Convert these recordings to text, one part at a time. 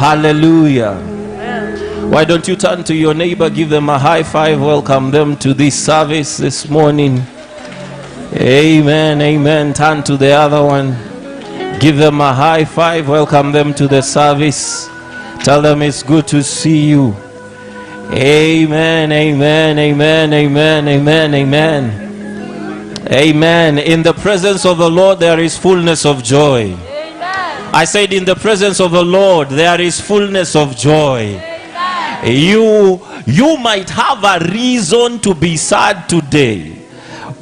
Hallelujah. Why don't you turn to your neighbor, give them a high five, welcome them to this service this morning. Amen, amen. Turn to the other one, give them a high five, welcome them to the service. Tell them it's good to see you. Amen, amen, amen, amen, amen, amen. Amen. In the presence of the Lord there is fullness of joy. Amen. I said in the presence of the Lord there is fullness of joy. Amen. You might have a reason to be sad today,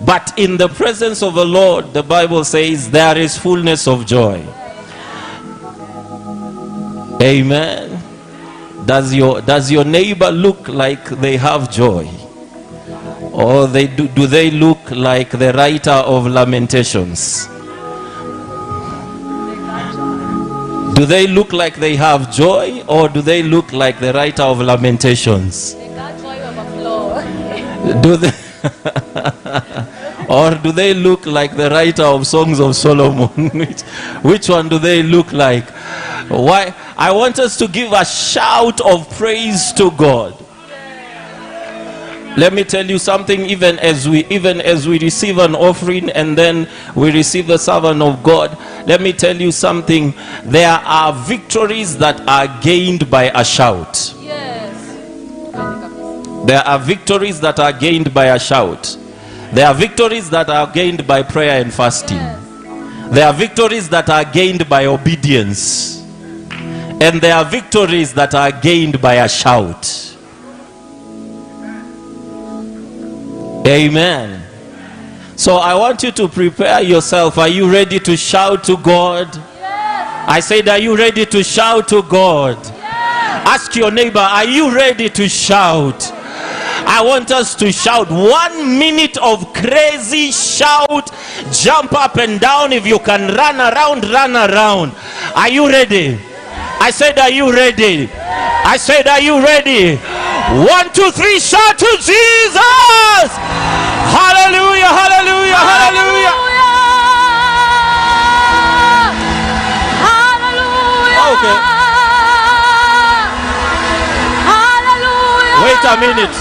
but in the presence of the Lord, the Bible says there is fullness of joy. Amen. Does your neighbor look like they have joy? Or do they look like the writer of Lamentations? Do they look like they have joy, or do they look like the writer of Lamentations? They got joy overflow. Do they or do they look like the writer of Songs of Solomon? Which one do they look like? Why? I want us to give a shout of praise to God. Let me tell you something, even as we receive an offering and then we receive the servant of God, let me tell you something. There are victories that are gained by a shout. Yes. There are victories that are gained by a shout. There are victories that are gained by prayer and fasting. Yes. There are victories that are gained by obedience. And there are victories that are gained by a shout. Amen. So I want you to prepare yourself. Are you ready to shout to God? Yes. I said, are you ready to shout to God? Yes. Ask your neighbor, are you ready to shout? I want us to shout 1 minute of crazy shout. Jump up and down. If you can run around, run around. Are you ready? I said, are you ready? I said, are you ready? 1, 2, 3, shout to Jesus! Hallelujah, hallelujah, hallelujah! Hallelujah! Okay. Hallelujah! Wait a minute.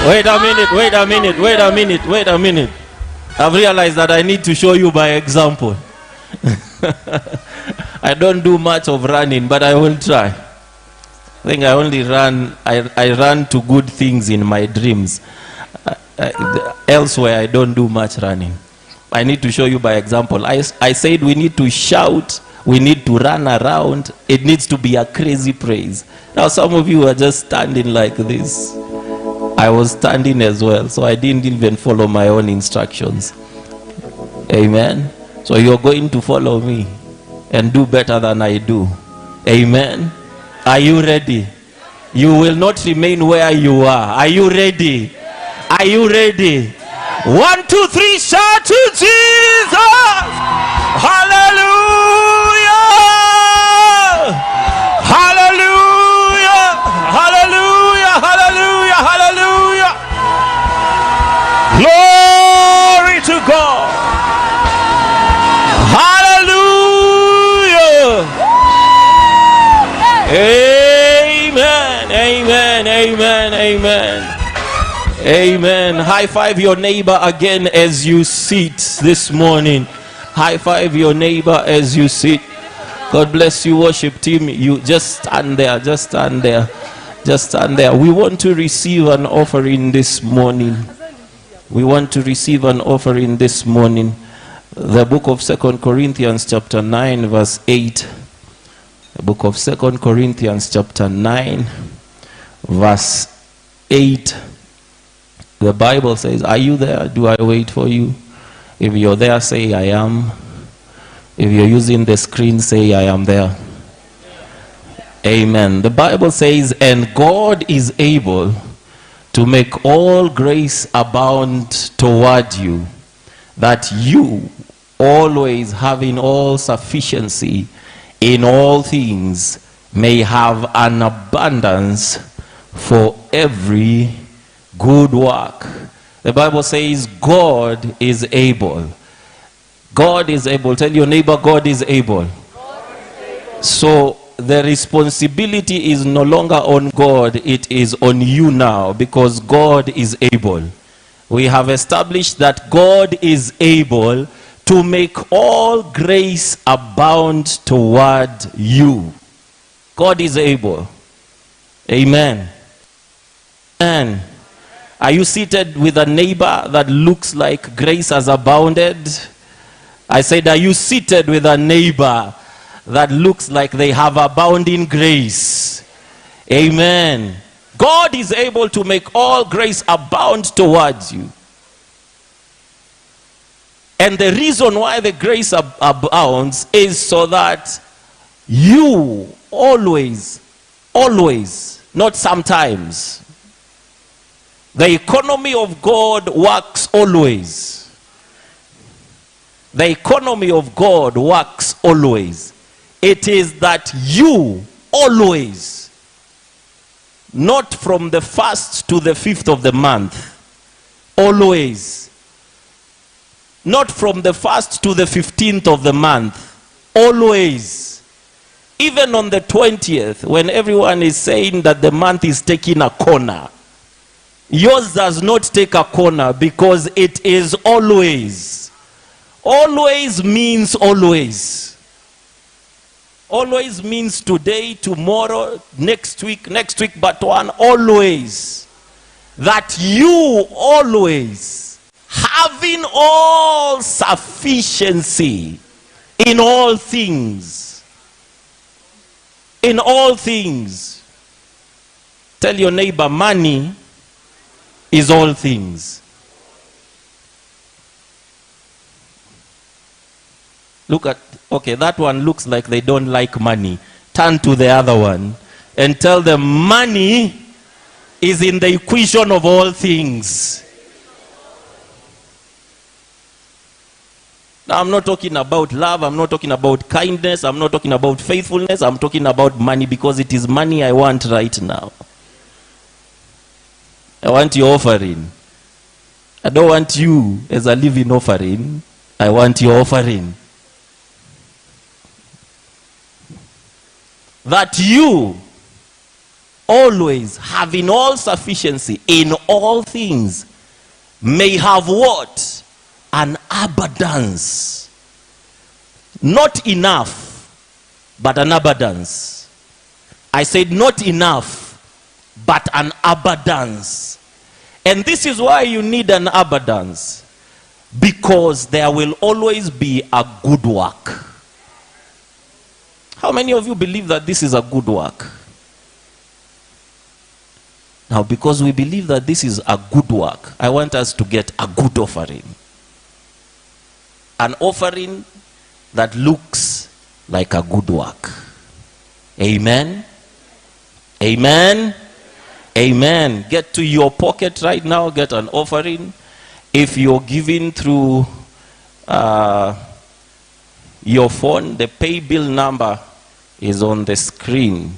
Wait a minute, wait a minute, wait a minute, wait a minute. I've realized that I need to show you by example. I don't do much of running, but I will try. I think I only run, I run to good things in my dreams. Elsewhere, I don't do much running. I need to show you by example. I said we need to shout, we need to run around. It needs to be a crazy praise. Now some of you are just standing like this. I was standing as well, so I didn't even follow my own instructions. Amen. So you're going to follow me and do better than I do. Amen. Are you ready? You will not remain where you are. Are you ready? Are you ready? 1, 2, 3, shout to Jesus! Hallelujah! Hallelujah! Hallelujah! Hallelujah! Hallelujah! Glory to God! Amen, amen, amen, amen. Amen. High five your neighbor again as you sit this morning. High five your neighbor as you sit. God bless you, worship team. You just stand there, just stand there, just stand there. We want to receive an offering this morning. We want to receive an offering this morning. The book of 2 Corinthians chapter 9 verse 8. The book of 2 Corinthians chapter 9 verse 8. The Bible says, are you there? Do I wait for you? If you're there, say I am. If you're using the screen, say I am there. Amen. The Bible says, and God is able to make all grace abound toward you, that you, always having all sufficiency in all things, may have an abundance for every good work. The Bible says God is able. God is able. Tell your neighbor, God is able. God is able. So the responsibility is no longer on God, it is on you now, because God is able. We have established that God is able to make all grace abound toward you. God is able. Amen. And are you seated with a neighbor that looks like grace has abounded? I said, are you seated with a neighbor that looks like they have abounding grace? Amen. God is able to make all grace abound towards you. And the reason why the grace abounds is so that you always, not sometimes. The economy of God works always. The economy of God works always. It is that you always, not from the 1st to the 5th of the month, always, not from the 1st to the 15th of the month, always, even on the 20th, when everyone is saying that the month is taking a corner, yours does not take a corner, because it is always. Always means always. Always means today, tomorrow, next week but one. Always. That you always, having all sufficiency in all things. In all things. Tell your neighbor, money is all things. Look at, okay, that one looks like they don't like money. Turn to the other one and tell them, money is in the equation of all things. Now, I'm not talking about love, I'm not talking about kindness, I'm not talking about faithfulness, I'm talking about money, because it is money I want right now. I want your offering. I don't want you as a living offering. I want your offering. That you always, having all sufficiency in all things, may have what? An abundance. Not enough, but an abundance. I said not enough, but an abundance. And this is why you need an abundance, because there will always be a good work. How many of you believe that this is a good work? Now, because we believe that this is a good work, I want us to get a good offering. An offering that looks like a good work. Amen? Amen? Amen. Get to your pocket right now, get an offering. If you're giving through your phone, the pay bill number is on the screen.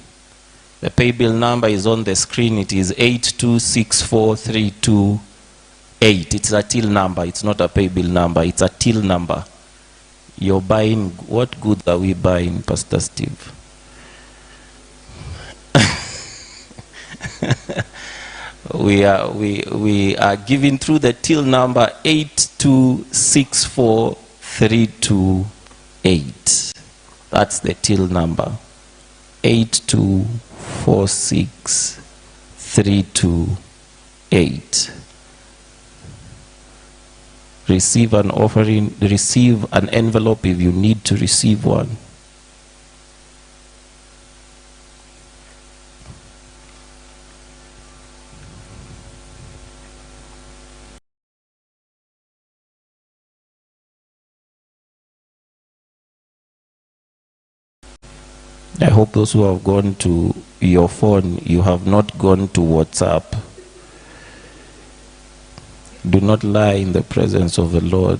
The pay bill number is on the screen. It is 8264328. It's a till number. It's not a pay bill number. It's a till number. You're buying, what goods are we buying, Pastor Steve? we are giving through the till number 8264328. That's the till number. 8246328. Receive an offering, receive an envelope if you need to receive one. I hope those who have gone to your phone, you have not gone to WhatsApp. Do not lie in the presence of the Lord.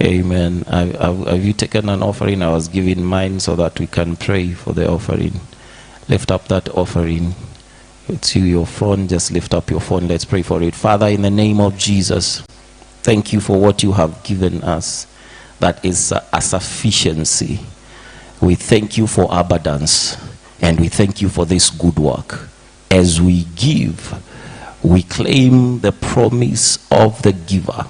Amen. Have you taken an offering? I was giving mine so that we can pray for the offering. Lift up that offering. It's you, your phone. Just lift up your phone. Let's pray for it. Father, in the name of Jesus, thank you for what you have given us. that is a sufficiency. We thank you for abundance, and we thank you for this good work. As we give, we claim the promise of the giver,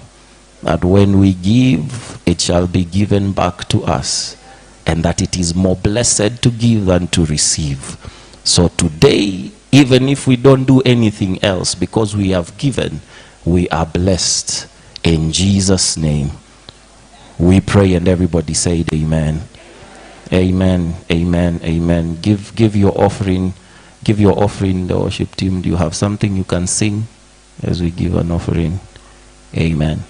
that when we give, it shall be given back to us, and that it is more blessed to give than to receive. So today, even if we don't do anything else, because we have given, we are blessed. In Jesus' name we pray, and everybody said amen. Amen, amen, amen. Give your offering. Give your offering. The worship team, do you have something you can sing as we give an offering? Amen.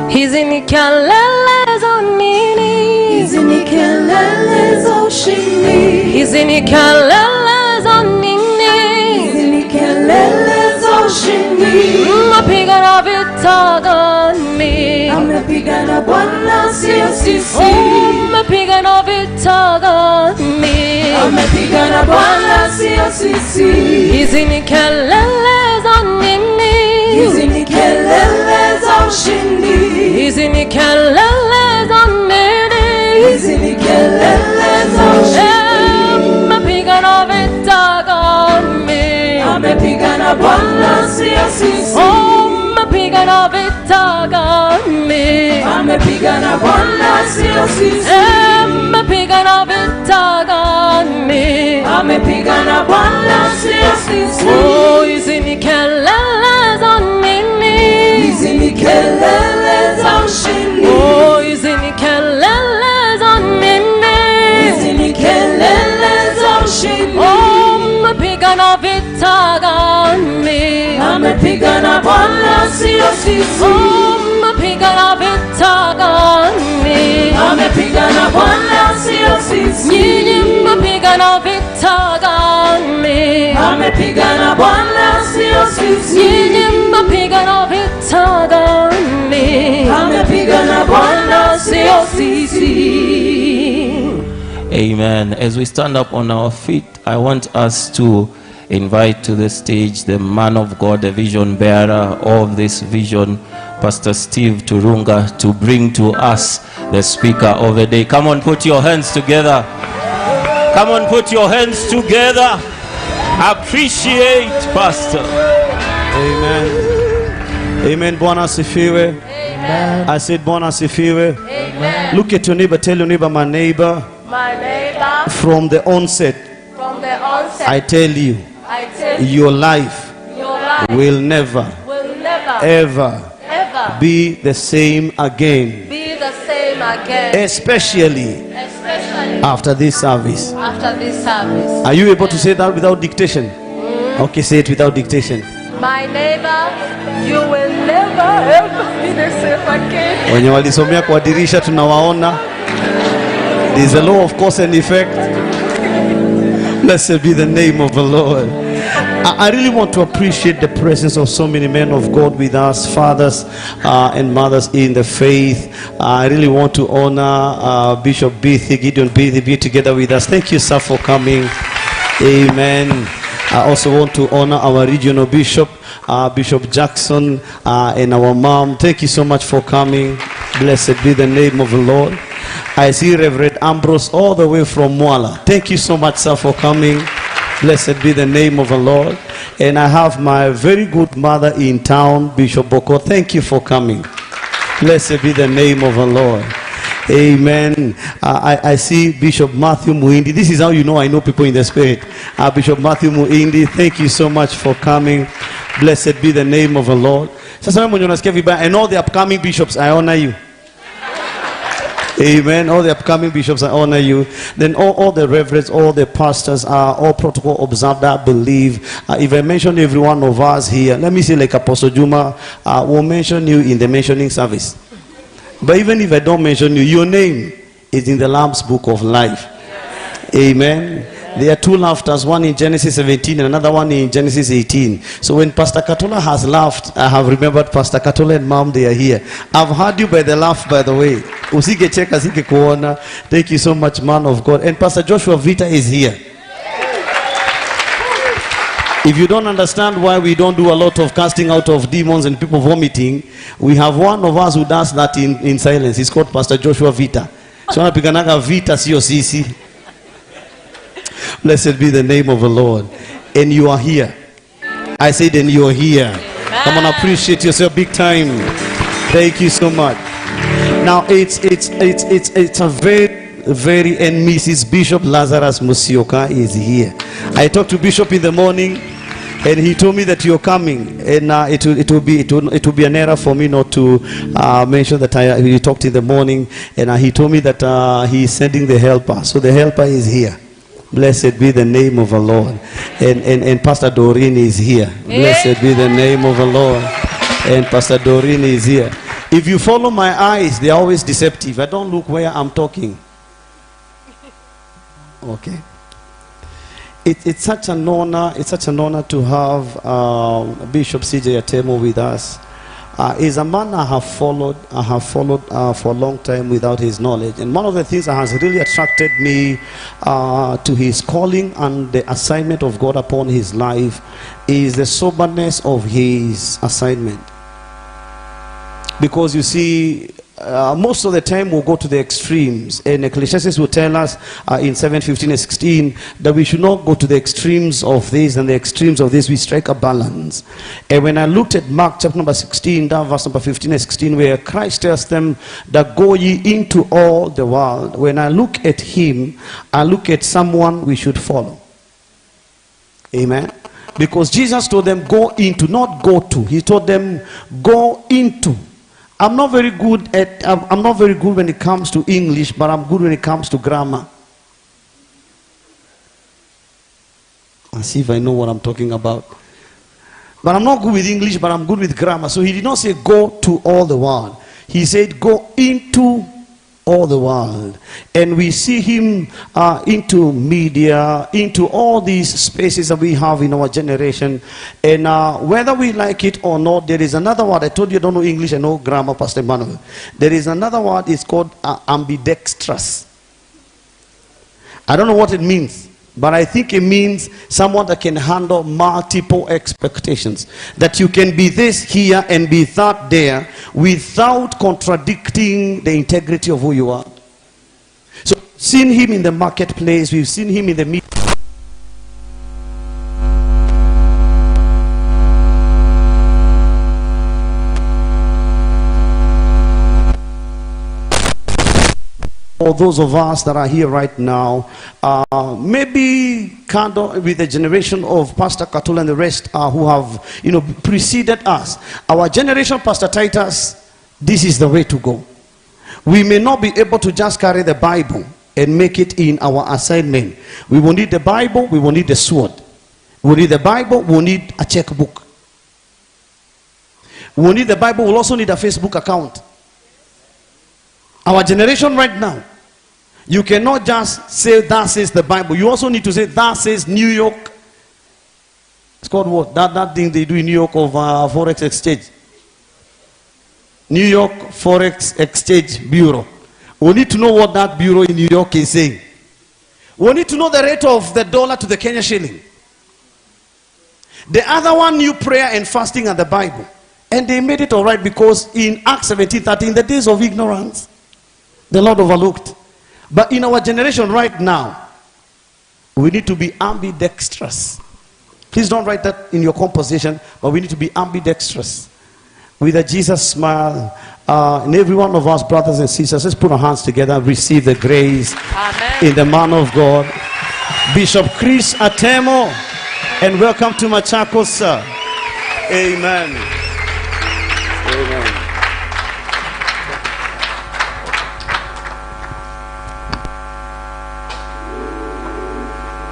Hizi ni kelele za nini? Hizi ni kelele za ushindi. Hizi ni kelele za nini? Hizi ni kelele za ushindi. Mapigana vita gani? Amepigana Bwana, sio sisi. Mapigana vita gani? Amepigana Bwana, sio sisi. Hizi ni kelele za nini? Hizi ni kelele za ushindi. Hizi ni kelele za nini? Hizi ni kelele za ushindi. Mapigana vita gani? Amepigana Bwana, sio sisi. Mapigana vita gani? Amepigana Bwana, sio sisi. Mapigana vita gani? Amepigana Bwana, sio sisi. Hizi ni kelele za nini? Hizi ni kelele za ushindi. Hizi ni kelele za nini? Hizi ni kelele za ushindi. Mapigana vita gani? Amepigana Bwana, sio sisi. Mapigana vita gani? Amepigana Bwana, sio sisi. Nyinyi mapigana vita gani? Amepigana Bwana, sio sisi. Nyinyi mapigana vita gani? Amepigana Bwana, sio sisi. Amen. As we stand up on our feet, I want us to invite to the stage the man of God, the vision bearer of this vision, Pastor Steve Turunga, to bring to us the speaker of the day. Come on, put your hands together. Come on, put your hands together. Appreciate Pastor. Amen. Amen. Bwana asifiwe. Amen. I said Bwana asifiwe. Amen. Look at your neighbor. Tell your neighbor, my neighbor. My neighbor, From the onset, from the onset, I tell you, I tell you, your life your life will never, will never, ever ever be the same again. be the same again, Especially after this service. after this service. Are you able to say that without dictation? Okay, say it without dictation. My neighbor, you will never ever be the same again. Wenye walisomea kwa dirisha tunawaona. There is a law of cause and effect. Blessed be the name of the Lord. I really want to appreciate the presence of so many men of God with us, fathers and mothers in the faith. I really want to honor Bishop Bithi, Gideon Bithi, be together with us. Thank you, sir, for coming. Amen. I also want to honor our regional bishop, Bishop Jackson, and our mom. Thank you so much for coming. Blessed be the name of the Lord. I see Reverend Ambrose all the way from Mwala. Thank you so much, sir, for coming. Blessed be the name of the Lord. And I have my very good mother in town, Bishop Boko. Thank you for coming. Blessed be the name of the Lord. Amen. I see Bishop Matthew Muindi. This is how you know I know people in the spirit. Bishop Matthew Muindi, thank you so much for coming. Blessed be the name of the Lord. And all the upcoming bishops, I honor you. Amen. All the upcoming bishops, I honor you. Then all the reverends, all the pastors are all protocol observed, I believe. If I mention every one of us here, let me say like Apostle Juma, will mention you in the mentioning service. But even if I don't mention you, your name is in the Lamb's book of life. Amen. There are two laughters, one in Genesis 17 and another one in Genesis 18. So when Pastor Katola has laughed, I have remembered Pastor Katola and Mom, they are here. I've heard you by the laugh, by the way. Thank you so much, man of God. And Pastor Joshua Vita is here. If you don't understand why we don't do a lot of casting out of demons and people vomiting, we have one of us who does that in silence. He's called Pastor Joshua Vita. So napiganaga Vita sio sisi. Blessed be the name of the Lord. And you are here. I said, and you are here. Amen. Come on, appreciate yourself big time. Thank you so much. Now it's a very and Mrs. Bishop Lazarus Musioka is here. I talked to Bishop in the morning, and he told me that you're coming, and it will be an error for me not to mention that we talked in the morning, and he told me that he is sending the helper. So the helper is here. Blessed be the name of the Lord. And Pastor Doreen is here. Blessed be the name of the Lord. And Pastor Doreen is here. If you follow my eyes, they are always deceptive. I don't look where I'm talking. Okay. It's such an honor. It's such an honor to have Bishop C.J. Atemo with us. Is a man I have followed for a long time without his knowledge, and one of the things that has really attracted me to his calling and the assignment of God upon his life is the soberness of his assignment. Because you see, most of the time we'll go to the extremes, and Ecclesiastes will tell us in 7:15 and 16 that we should not go to the extremes of this and the extremes of this. We strike a balance. And when I looked at Mark chapter number 16, down verse number 15 and 16, where Christ tells them that go ye into all the world, when I look at him, I look at someone we should follow. Amen. Because Jesus told them go into, not go to. He told them go into. I'm not very good when it comes to English, but I'm good when it comes to grammar. I'll see if I know what I'm talking about. But I'm not good with English, but I'm good with grammar. So he did not say go to all the world. He said go into all the world. And we see him into media, into all these spaces that we have in our generation. And whether we like it or not, there is another word. I told you I don't know English, I know grammar, Pastor Emmanuel. There is another word, it's called ambidextrous. I don't know what it means, but I think it means someone that can handle multiple expectations. That you can be this here and be that there without contradicting the integrity of who you are. So we've seen him in the marketplace, we've seen him in the media. For those of us that are here right now, maybe kind of with the generation of Pastor Katola and the rest who have, preceded us. Our generation, Pastor Titus, this is the way to go. We may not be able to just carry the Bible and make it in our assignment. We will need the Bible, we will need the sword. We will need the Bible, we will need a checkbook. We will need the Bible, we'll also need a Facebook account. Our generation right now, you cannot just say that says the Bible. You also need to say that says New York. It's called what? That thing they do in New York of Forex Exchange. New York Forex Exchange Bureau. We need to know what that bureau in New York is saying. We need to know the rate of the dollar to the Kenya shilling. The other one knew prayer and fasting and the Bible. And they made it all right because in Acts 17:13, in the days of ignorance, the Lord overlooked. But in our generation right now, we need to be ambidextrous. Please don't write that in your composition, but we need to be ambidextrous. With a Jesus smile, and every one of us, brothers and sisters, let's put our hands together and receive the grace. Amen. In the man of God, Bishop Chris Atemo, and welcome to Machakos, sir. Amen. Amen.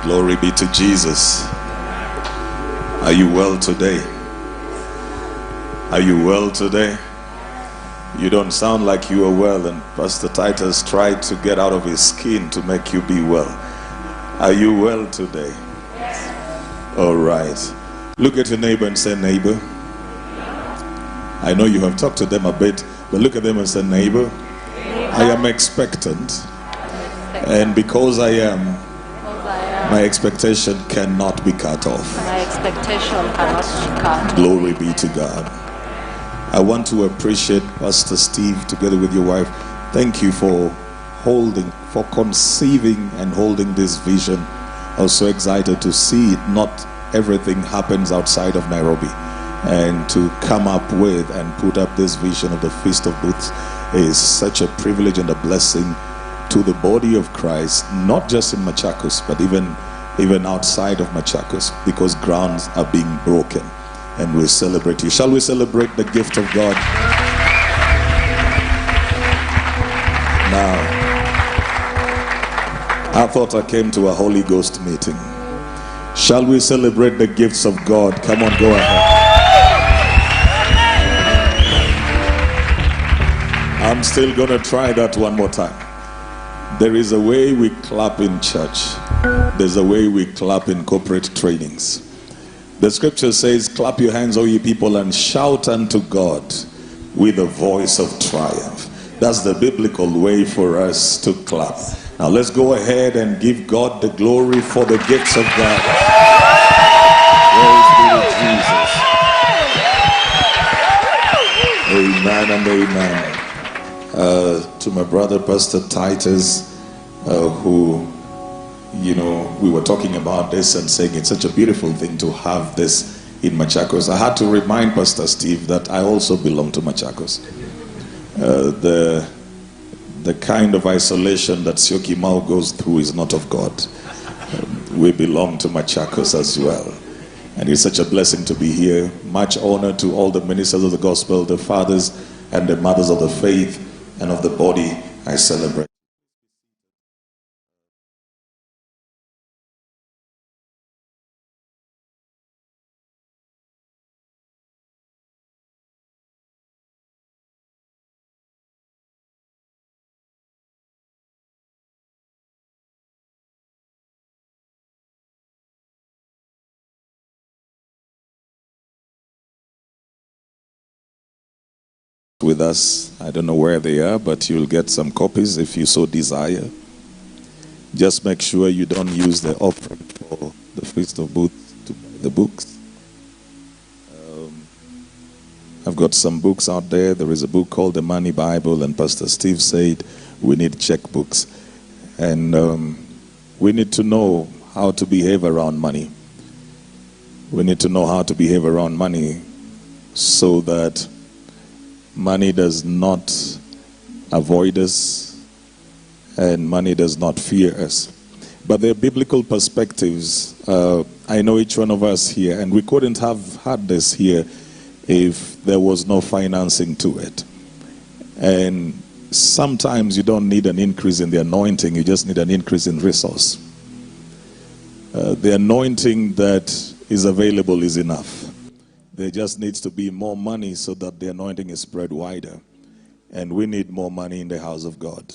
Glory be to Jesus. Are you well today? Are you well today? You don't sound like you are well, and Pastor Titus tried to get out of his skin to make you be well. Are you well today? All right. Look at your neighbor and say, neighbor. I know you have talked to them a bit, but look at them and say, neighbor, I am expectant. And because I am, my expectation cannot be cut off. My expectation cannot be cut. Glory be to God. I want to appreciate Pastor Steve together with your wife. Thank you for conceiving and holding this vision. I was so excited to see it. Not everything happens outside of Nairobi. And to come up with and put up this vision of the Feast of Booths is such a privilege and a blessing to the body of Christ, not just in Machakos, but even outside of Machakos, because grounds are being broken. And we celebrate you. Shall we celebrate the gift of God? Now, I thought I came to a Holy Ghost meeting. Shall we celebrate the gifts of God? Come on, go ahead. I'm still going to try that one more time. There is a way we clap in church. There's a way we clap in corporate trainings. The scripture says, clap your hands, O ye people, and shout unto God with a voice of triumph. That's the biblical way for us to clap. Now let's go ahead and give God the glory for the gifts of God. Praise be to Jesus. Amen and amen. To my brother Pastor Titus, who, you know, we were talking about this and saying it's such a beautiful thing to have this in Machakos. I had to remind Pastor Steve that I also belong to Machakos. The kind of isolation that Syokimau goes through is not of God. We belong to Machakos as well. And it's such a blessing to be here. Much honor to all the ministers of the gospel, the fathers and the mothers of the faith and of the body. I celebrate. With us. I don't know where they are, but you'll get some copies if you so desire. Just make sure you don't use the offering for the Feast of Booths to buy the books. I've got some books out there. There is a book called The Money Bible, and Pastor Steve said we need checkbooks. And we need to know how to behave around money. We need to know how to behave around money so that money does not avoid us and money does not fear us. But there are biblical perspectives. I know each one of us here, and we couldn't have had this here if there was no financing to it. And sometimes you don't need an increase in the anointing, you just need an increase in resource. The anointing that is available is enough. There just needs to be more money so that the anointing is spread wider. And we need more money in the house of God.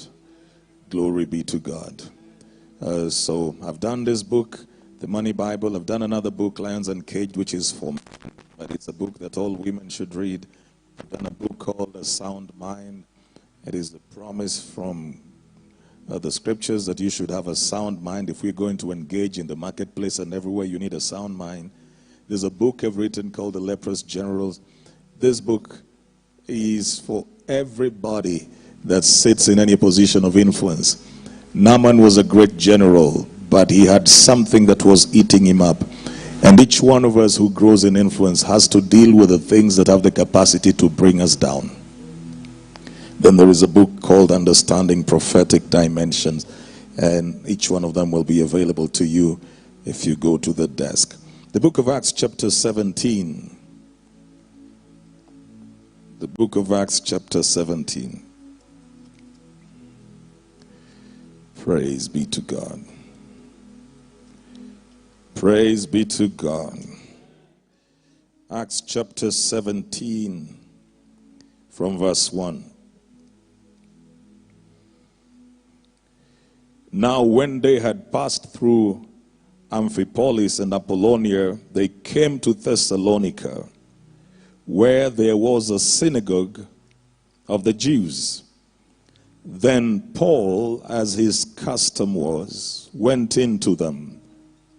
Glory be to God. So I've done this book, The Money Bible. I've done another book, Lions Uncaged, which is for men, but it's a book that all women should read. I've done a book called A Sound Mind. It is the promise from the scriptures that you should have a sound mind. If we're going to engage in the marketplace and everywhere, you need a sound mind. There's a book I've written called The Leprous Generals. This book is for everybody that sits in any position of influence. Naaman was a great general, but he had something that was eating him up. And each one of us who grows in influence has to deal with the things that have the capacity to bring us down. Then there is a book called Understanding Prophetic Dimensions, and each one of them will be available to you if you go to the desk. The book of Acts chapter 17. The book of Acts chapter 17. Praise be to God. Praise be to God. Acts chapter 17 from verse 1. Now when they had passed through Amphipolis and Apollonia, they came to Thessalonica, where there was a synagogue of the Jews. Then Paul, as his custom was, went into them,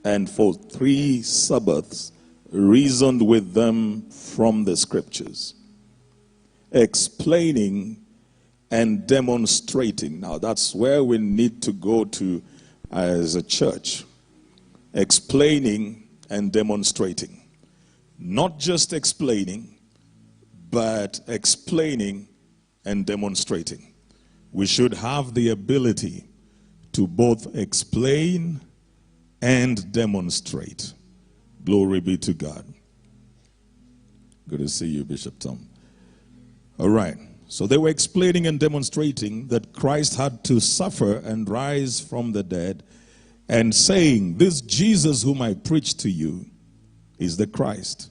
and for 3 Sabbaths reasoned with them from the Scriptures, explaining and demonstrating. Now that's where we need to go to as a church. Explaining and demonstrating. Not just explaining, but explaining and demonstrating. We should have the ability to both explain and demonstrate. Glory be to God. Good to see you, Bishop Tom. All right. So they were explaining and demonstrating that Christ had to suffer and rise from the dead, and saying, this Jesus whom I preach to you is the Christ.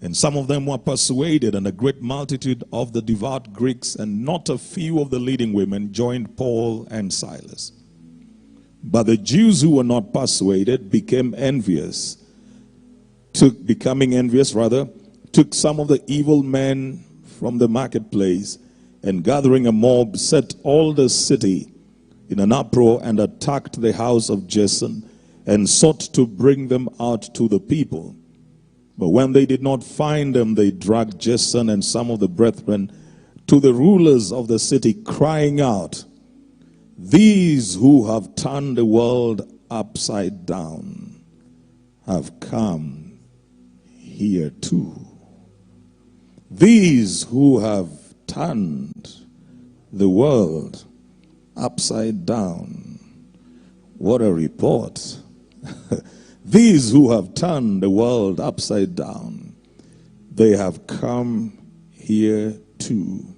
And some of them were persuaded, and a great multitude of the devout Greeks and not a few of the leading women joined Paul and Silas. But the Jews who were not persuaded becoming envious, took some of the evil men from the marketplace, and gathering a mob, set all the city in an uproar and attacked the house of Jason and sought to bring them out to the people. But when they did not find them, they dragged Jason and some of the brethren to the rulers of the city, crying out, these who have turned the world upside down have come here too. These who have turned the world upside down. What a report. These who have turned the world upside down, they have come here too.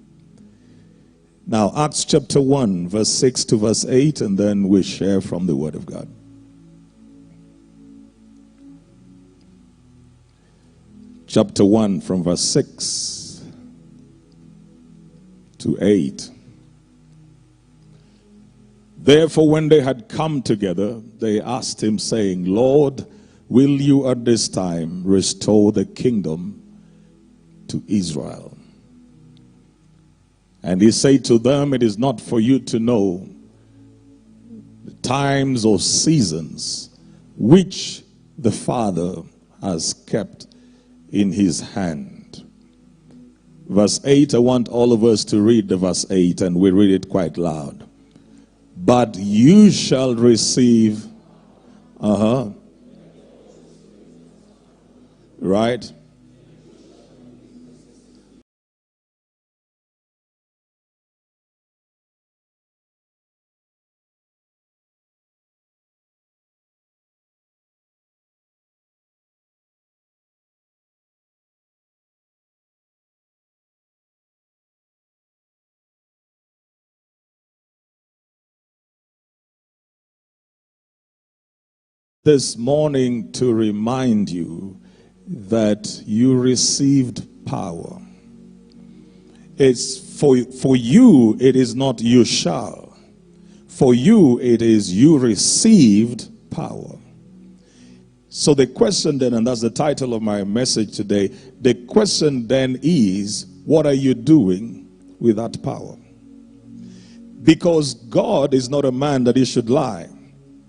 Now, Acts chapter 1, verse 6 to verse 8, and then we share from the Word of God. Chapter 1 from verse 6 to 8. Therefore, when they had come together, they asked him, saying, Lord, will you at this time restore the kingdom to Israel? And he said to them, it is not for you to know the times or seasons which the Father has kept in his hand. Verse 8, I want all of us to read the verse 8, and we read it quite loud. But you shall receive, right? This morning to remind you that you received power. It's for you, it is not you shall. For you, it is you received power. So the question then, and that's the title of my message today, the question then is, what are you doing with that power? Because God is not a man that he should lie.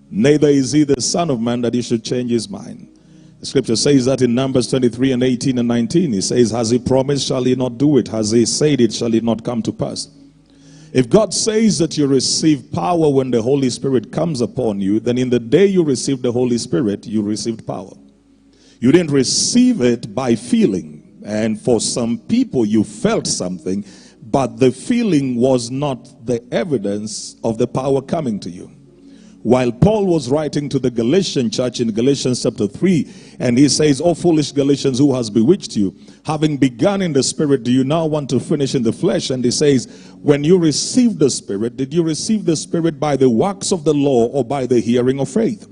Neither is he the son of man that he should change his mind. The scripture says that in Numbers 23 and 18 and 19. He says, has he promised, shall he not do it? Has he said it, shall it not come to pass? If God says that you receive power when the Holy Spirit comes upon you, then in the day you received the Holy Spirit, you received power. You didn't receive it by feeling. And for some people, you felt something, but the feeling was not the evidence of the power coming to you. While Paul was writing to the Galatian church in Galatians chapter 3, and he says, O foolish Galatians, who has bewitched you? Having begun in the spirit, do you now want to finish in the flesh? And he says, when you received the Spirit, did you receive the Spirit by the works of the law or by the hearing of faith?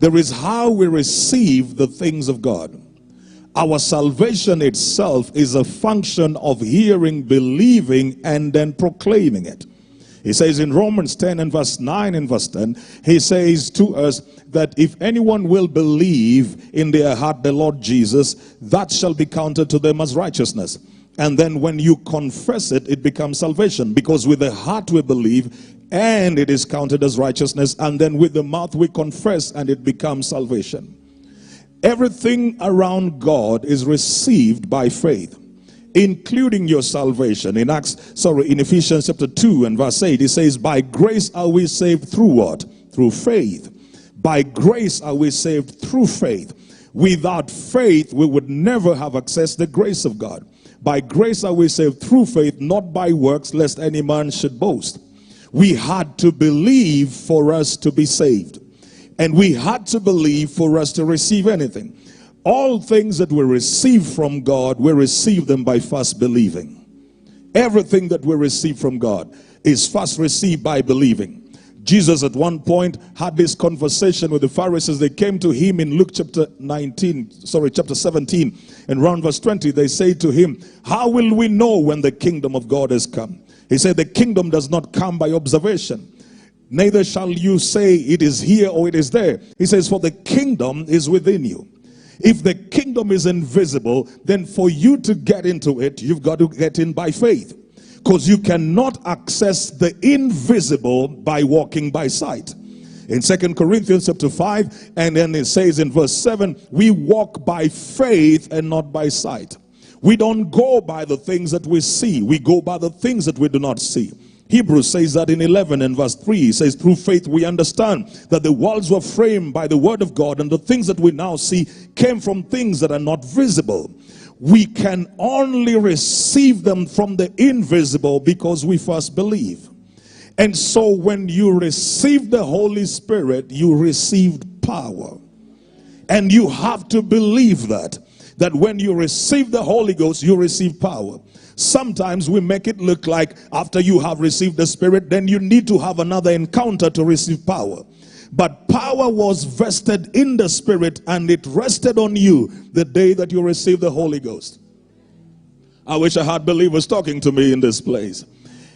There is how we receive the things of God. Our salvation itself is a function of hearing, believing, and then proclaiming it. He says in Romans 10 and verse 9 and verse 10, he says to us that if anyone will believe in their heart the Lord Jesus, that shall be counted to them as righteousness. And then when you confess it, it becomes salvation. Because with the heart we believe, and it is counted as righteousness. And then with the mouth we confess, and it becomes salvation. Everything around God is received by faith, including your salvation. In Ephesians chapter 2 and verse 8, it says, by grace are we saved through what? Through faith. By grace are we saved through faith. Without faith, we would never have accessed the grace of God. By grace are we saved through faith, not by works, lest any man should boast. We had to believe for us to be saved. And we had to believe for us to receive anything. All things that we receive from God, we receive them by first believing. Everything that we receive from God is first received by believing. Jesus at one point had this conversation with the Pharisees. They came to him in Luke chapter 17 and around verse 20. They say to him, how will we know when the kingdom of God has come? He said, the kingdom does not come by observation. Neither shall you say it is here or it is there. He says, for the kingdom is within you. If the kingdom is invisible, then for you to get into it, you've got to get in by faith. Because you cannot access the invisible by walking by sight. In 2 Corinthians chapter 5, and then it says in verse 7, we walk by faith and not by sight. We don't go by the things that we see. We go by the things that we do not see. Hebrews says that in 11 and verse 3. He says, through faith we understand that the worlds were framed by the word of God, and the things that we now see came from things that are not visible. We can only receive them from the invisible because we first believe. And so when you receive the Holy Spirit, you received power. And you have to believe that when you receive the Holy Ghost, you receive power. Sometimes we make it look like after you have received the Spirit, then you need to have another encounter to receive power. But power was vested in the Spirit, and it rested on you the day that you received the Holy Ghost. I wish I had believers talking to me in this place.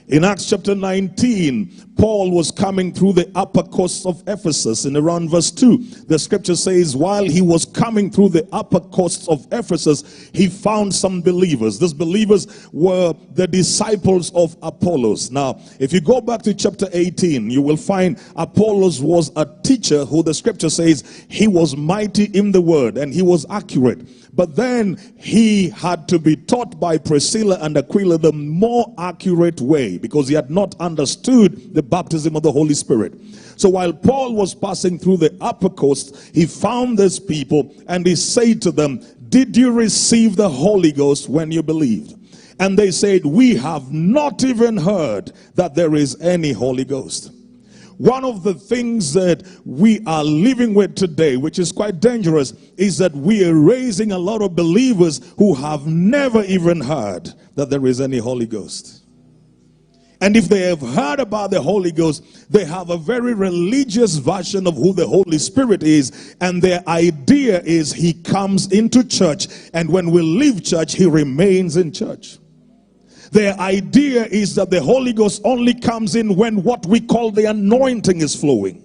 In Acts chapter 19, Paul was coming through the upper coast of Ephesus. In around verse 2, the scripture says, while he was coming through the upper coast of Ephesus, he found some believers. These believers were the disciples of Apollos. Now, if you go back to chapter 18, you will find Apollos was a teacher who the scripture says he was mighty in the word and he was accurate. But then he had to be taught by Priscilla and Aquila the more accurate way, because he had not understood the baptism of the Holy Spirit. So while Paul was passing through the upper coast, he found these people and he said to them, did you receive the Holy Ghost when you believed? And they said, we have not even heard that there is any Holy Ghost. One of the things that we are living with today, which is quite dangerous, is that we are raising a lot of believers who have never even heard that there is any Holy Ghost. And if they have heard about the Holy Ghost, they have a very religious version of who the Holy Spirit is. And their idea is he comes into church, and when we leave church, he remains in church. Their idea is that the Holy Ghost only comes in when what we call the anointing is flowing.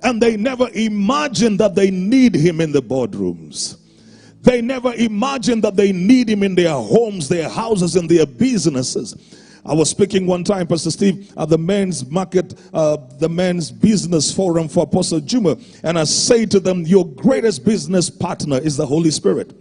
And they never imagine that they need him in the boardrooms. They never imagine that they need him in their homes, their houses, and their businesses. I was speaking one time, Pastor Steve, at the men's market, the men's business forum for Apostle Juma. And I say to them, your greatest business partner is the Holy Spirit.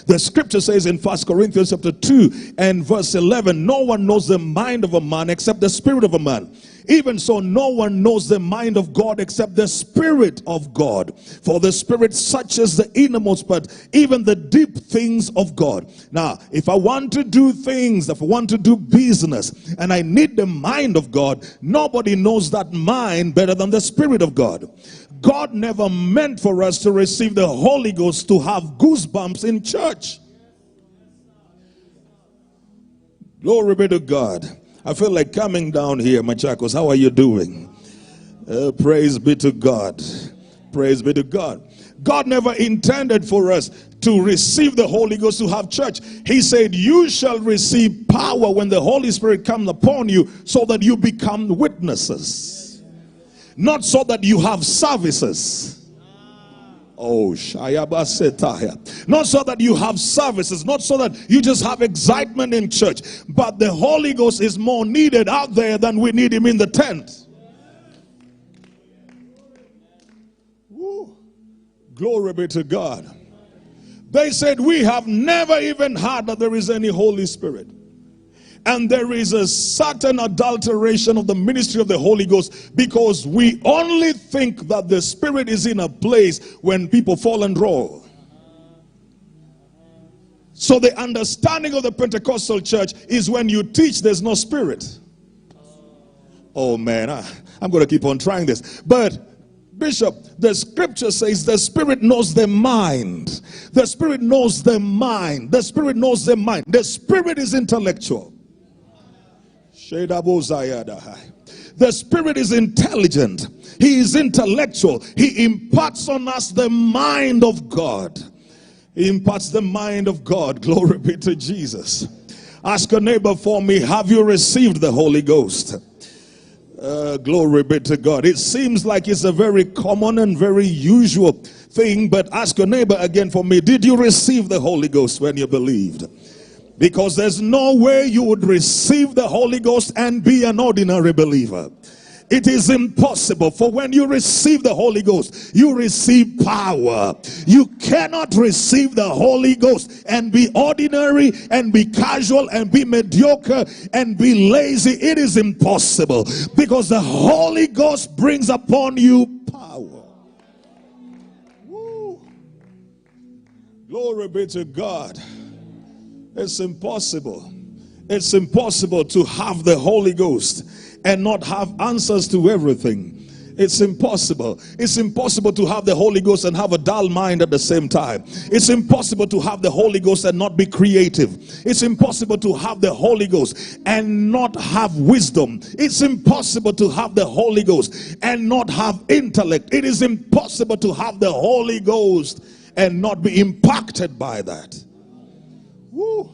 The scripture says in 1 Corinthians chapter 2 and verse 11, no one knows the mind of a man except the spirit of a man. Even so, no one knows the mind of God except the Spirit of God. For the Spirit searches the innermost part, even the deep things of God. Now, if I want to do things, if I want to do business, and I need the mind of God, nobody knows that mind better than the Spirit of God. God never meant for us to receive the Holy Ghost to have goosebumps in church. Glory be to God. I feel like coming down here, Machakos. How are you doing? Praise be to God. Praise be to God. God never intended for us to receive the Holy Ghost to have church. He said, you shall receive power when the Holy Spirit comes upon you, so that you become witnesses. Not so that you have services. Oh, Shayabasetaya. Not so that you have services, not so that you just have excitement in church, but the Holy Ghost is more needed out there than we need him in the tent. Woo. Glory be to God. They said, we have never even heard that there is any Holy Spirit. And there is a certain adulteration of the ministry of the Holy Ghost, because we only think that the Spirit is in a place when people fall and roll. So the understanding of the Pentecostal church is when you teach, there's no Spirit. Oh man, I'm going to keep on trying this. But Bishop, the scripture says the Spirit knows the mind. The Spirit knows the mind. The Spirit knows the mind. The Spirit is intellectual. The Spirit is intelligent. He is intellectual. He imparts on us the mind of God. He imparts the mind of God. Glory be to Jesus. Ask a neighbor for me, have you received the Holy Ghost? Glory be to God. It seems like it's a very common and very usual thing, but ask your neighbor again for me, did you receive the Holy Ghost when you believed? Because there's no way you would receive the Holy Ghost and be an ordinary believer. It is impossible, for when you receive the Holy Ghost, you receive power. You cannot receive the Holy Ghost and be ordinary and be casual and be mediocre and be lazy. It is impossible, because the Holy Ghost brings upon you power. Woo. Glory be to God. It's impossible. It's impossible to have the Holy Ghost and not have answers to everything. It's impossible. It's impossible to have the Holy Ghost and have a dull mind at the same time. It's impossible to have the Holy Ghost and not be creative. It's impossible to have the Holy Ghost and not have wisdom. It's impossible to have the Holy Ghost and not have intellect. It is impossible to have the Holy Ghost and not be impacted by that. Woo.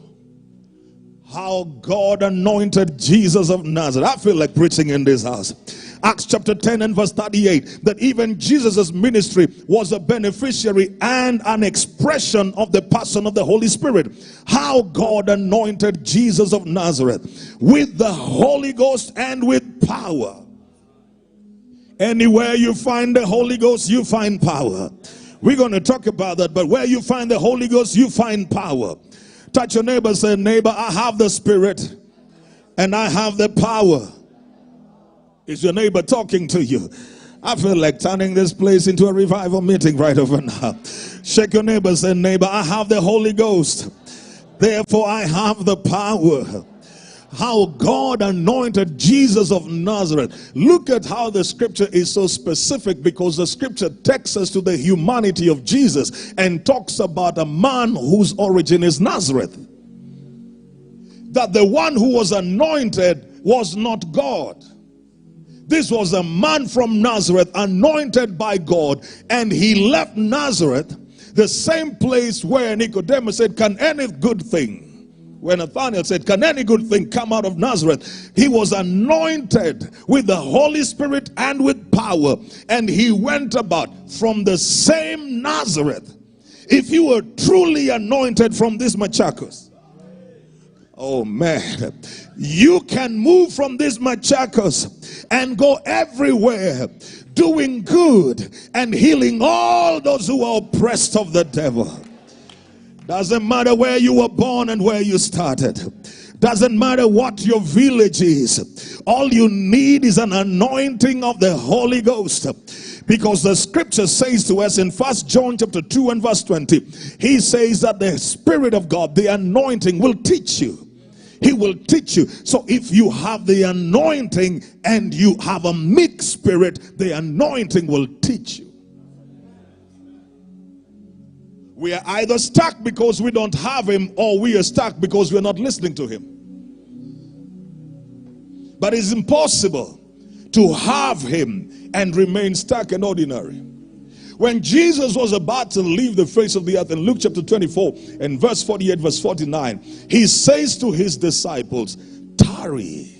How God anointed Jesus of Nazareth. I feel like preaching in this house. Acts chapter 10 and verse 38, that even Jesus' ministry was a beneficiary and an expression of the person of the Holy Spirit. How God anointed Jesus of Nazareth with the Holy Ghost and with power. Anywhere you find the Holy Ghost, you find power. We're going to talk about that, but where you find the Holy Ghost, you find power. Touch your neighbor, say, neighbor, I have the Spirit and I have the power. Is your neighbor talking to you? I feel like turning this place into a revival meeting right over now. Shake your neighbor, say, neighbor, I have the Holy Ghost. Therefore, I have the power. How God anointed Jesus of Nazareth. Look at how the scripture is so specific, because the scripture takes us to the humanity of Jesus and talks about a man whose origin is Nazareth. That the one who was anointed was not God. This was a man from Nazareth anointed by God, and he left Nazareth, the same place where Nicodemus said, can any good thing, when Nathanael said, can any good thing come out of Nazareth? He was anointed with the Holy Spirit and with power, and he went about from the same Nazareth. If you were truly anointed from this Machakos, oh man, you can move from this Machakos and go everywhere doing good and healing all those who are oppressed of the devil. Doesn't matter where you were born and where you started. Doesn't matter what your village is. All you need is an anointing of the Holy Ghost. Because the scripture says to us in 1 John chapter 2 and verse 20, he says that the Spirit of God, the anointing, will teach you. He will teach you. So if you have the anointing and you have a mixed spirit, the anointing will teach you. We are either stuck because we don't have him, or we are stuck because we're not listening to him. But it's impossible to have him and remain stuck and ordinary. When Jesus was about to leave the face of the earth in Luke chapter 24 and verse 48, verse 49, he says to his disciples, tarry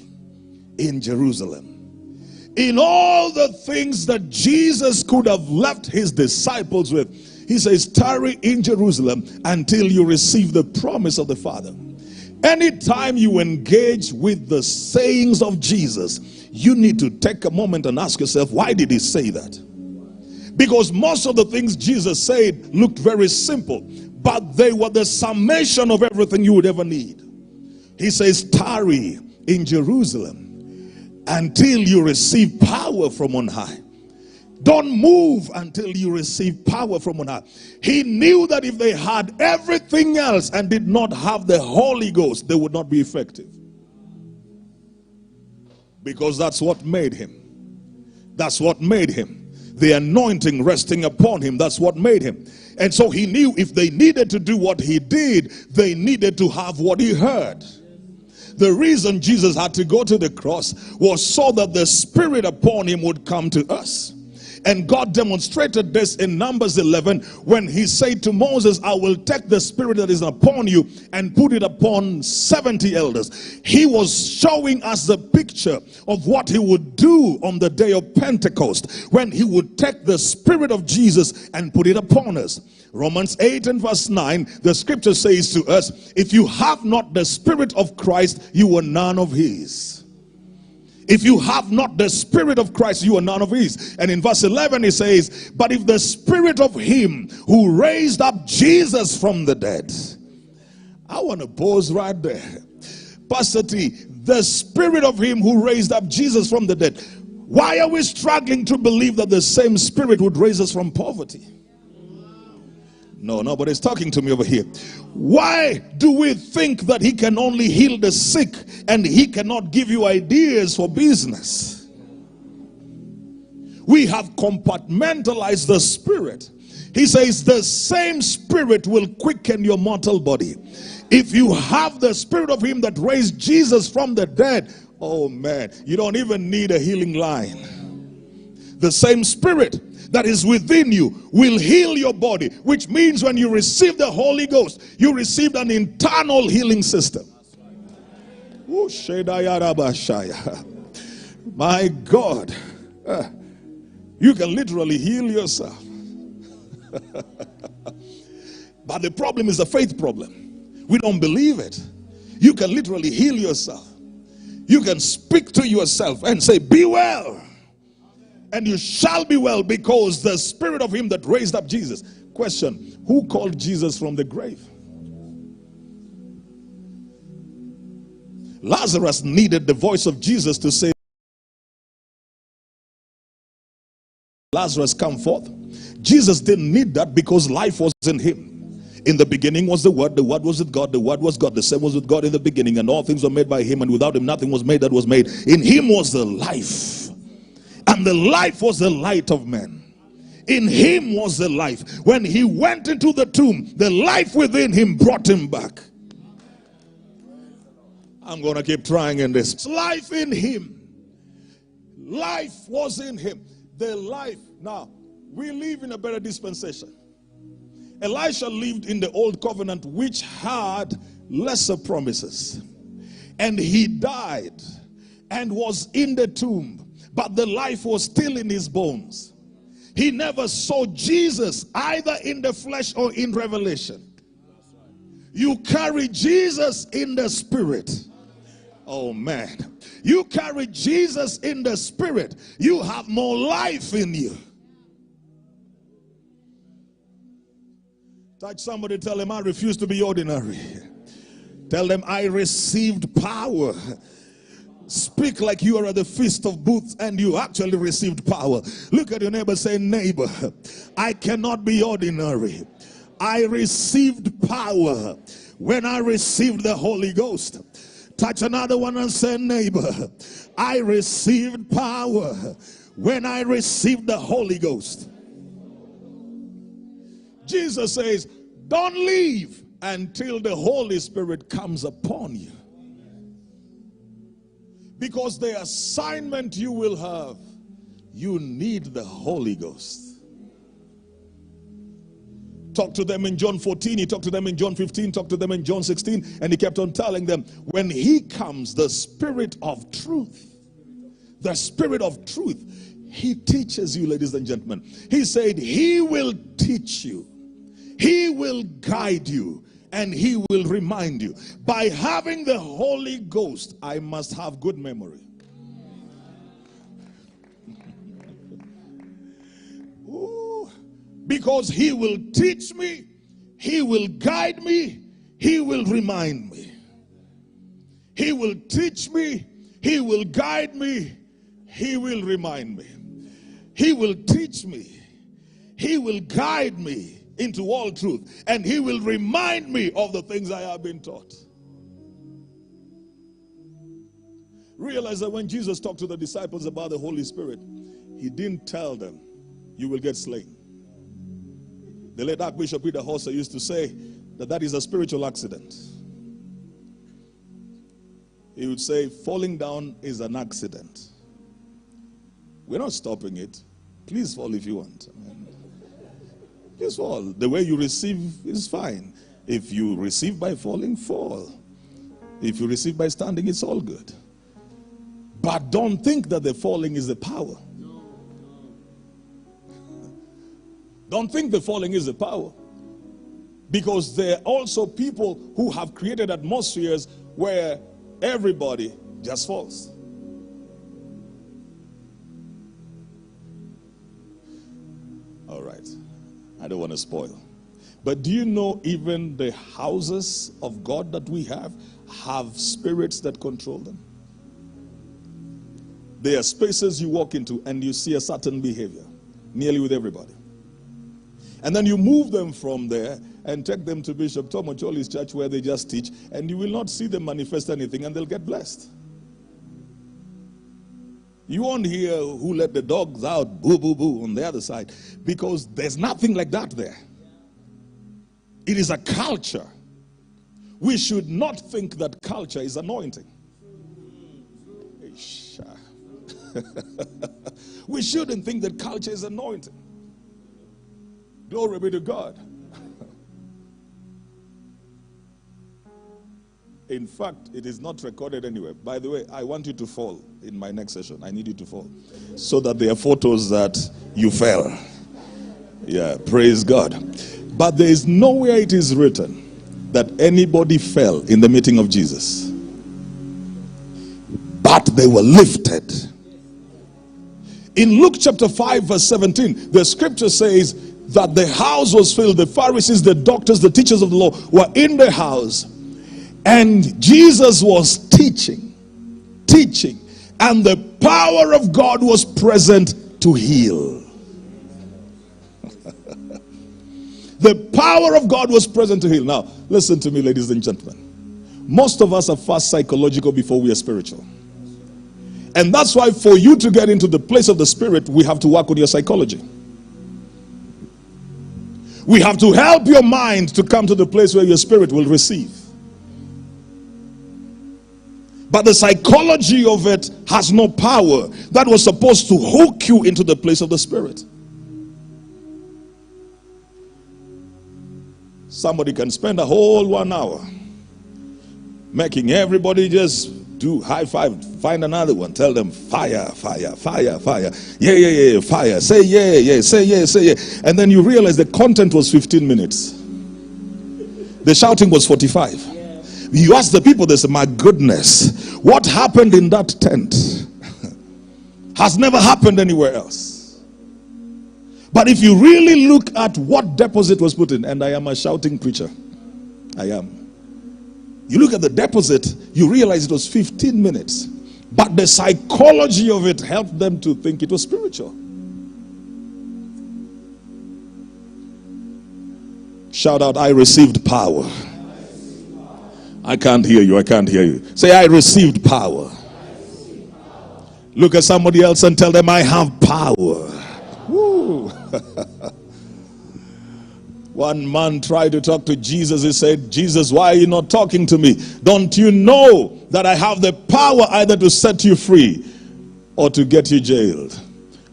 in Jerusalem. In all the things that Jesus could have left his disciples with, he says, tarry in Jerusalem until you receive the promise of the Father. Anytime you engage with the sayings of Jesus, you need to take a moment and ask yourself, why did he say that? Because most of the things Jesus said looked very simple, but they were the summation of everything you would ever need. He says, tarry in Jerusalem until you receive power from on high. Don't move until you receive power from on high. He knew that if they had everything else and did not have the Holy Ghost, they would not be effective. Because that's what made him. That's what made him. The anointing resting upon him, that's what made him. And so he knew if they needed to do what he did, they needed to have what he heard. The reason Jesus had to go to the cross was so that the Spirit upon him would come to us. And God demonstrated this in Numbers 11 when he said to Moses, I will take the Spirit that is upon you and put it upon 70 elders. He was showing us the picture of what he would do on the day of Pentecost, when he would take the Spirit of Jesus and put it upon us. Romans 8 and verse 9, the scripture says to us, if you have not the Spirit of Christ, you are none of his. If you have not the Spirit of Christ, you are none of his. And in verse 11 it says, but if the Spirit of him who raised up Jesus from the dead. I want to pause right there. Pastor T, the Spirit of him who raised up Jesus from the dead. Why are we struggling to believe that the same Spirit would raise us from poverty? No, nobody's talking to me over here. Why do we think that he can only heal the sick and he cannot give you ideas for business? We have compartmentalized the Spirit. He says the same Spirit will quicken your mortal body. If you have the Spirit of him that raised Jesus from the dead, oh man, you don't even need a healing line. The same Spirit that is within you will heal your body, which means when you receive the Holy Ghost, you received an internal healing system. My God, you can literally heal yourself. But the problem is a faith problem. We don't believe it. You can literally heal yourself. You can speak to yourself and say, be well. And you shall be well, because the Spirit of him that raised up Jesus. Question, who called Jesus from the grave? Lazarus needed the voice of Jesus to say, Lazarus, come forth. Jesus didn't need that because life was in him. In the beginning was the Word was with God, the Word was God, the Same was with God in the beginning, and all things were made by him, and without him nothing was made that was made. In him was the life. And the life was the light of men. In him was the life. When he went into the tomb, the life within him brought him back. I'm going to keep trying in this. Life in him. Life was in him. The life. Now, we live in a better dispensation. Elisha lived in the old covenant, which had lesser promises. And he died and was in the tomb. But the life was still in his bones. He never saw Jesus either in the flesh or in revelation. You carry Jesus in the Spirit. Oh man. You carry Jesus in the Spirit. You have more life in you. Touch somebody, tell them, I refuse to be ordinary. Tell them, I received power. Speak like you are at the Feast of Booths and you actually received power. Look at your neighbor, say, neighbor, I cannot be ordinary. I received power when I received the Holy Ghost. Touch another one and say, neighbor, I received power when I received the Holy Ghost. Jesus says, don't leave until the Holy Spirit comes upon you. Because the assignment you will have, you need the Holy Ghost. talked to them in John 14, he talked to them in John 15, talked to them in John 16, and he kept on telling them, when he comes, the Spirit of truth, the Spirit of truth, he teaches you, ladies and gentlemen. He said he will teach you, he will guide you, and he will remind you. By having the Holy Ghost, I must have good memory. Ooh, because he will teach me, he will guide me, he will remind me. He will teach me, he will guide me, he will remind me. He will teach me, he will guide me into all truth, and he will remind me of the things I have been taught. Realize that when Jesus talked to the disciples about the Holy Spirit, he didn't tell them, you will get slain. The late Archbishop Peter Hosser used to say that is a spiritual accident. He would say, falling down is an accident. We're not stopping it. Please fall if you want. Please fall. The way you receive is fine. If you receive by falling, fall. If you receive by standing, it's all good. But don't think that the falling is the power. Don't think the falling is the power. Because there are also people who have created atmospheres where everybody just falls. All right. I don't want to spoil. But do you know even the houses of God that we have spirits that control them? There are spaces you walk into and you see a certain behavior, nearly with everybody. And then you move them from there and take them to Bishop Tom Ocholi's church where they just teach, and you will not see them manifest anything, and they'll get blessed. You won't hear who let the dogs out, boo, boo, boo, on the other side, because there's nothing like that there. It is a culture. We should not think that culture is anointing. We shouldn't think that culture is anointing. Glory be to God. In fact, it is not recorded anywhere. By the way, I want you to fall in my next session. I need you to fall so that there are photos that you fell. Yeah, praise God. But there is nowhere it is written that anybody fell in the meeting of Jesus. But they were lifted. In Luke chapter 5 verse 17, the scripture says that the house was filled. The Pharisees, the doctors, the teachers of the law were in the house. And Jesus was teaching. And the power of God was present to heal. The power of God was present to heal. Now, listen to me, ladies and gentlemen. Most of us are first psychological before we are spiritual. And that's why for you to get into the place of the Spirit, we have to work on your psychology. We have to help your mind to come to the place where your spirit will receive. But the psychology of it has no power. That was supposed to hook you into the place of the Spirit. Somebody can spend a whole 1 hour making everybody just do high five, find another one, tell them fire, fire, fire, fire, yeah, fire, say yeah, say yeah, say yeah. And then you realize the content was 15 minutes. The shouting was 45. You ask the people, they say, my goodness, what happened in that tent has never happened anywhere else. But if you really look at what deposit was put in, and I am a shouting preacher, I am. You look at the deposit, you realize it was 15 minutes. But the psychology of it helped them to think it was spiritual. Shout out, I received power. I can't hear you, I can't hear you. Say, I received power. Look at somebody else and tell them, I have power. Woo. One man tried to talk to Jesus. He said, Jesus, why are you not talking to me? Don't you know that I have the power either to set you free or to get you jailed?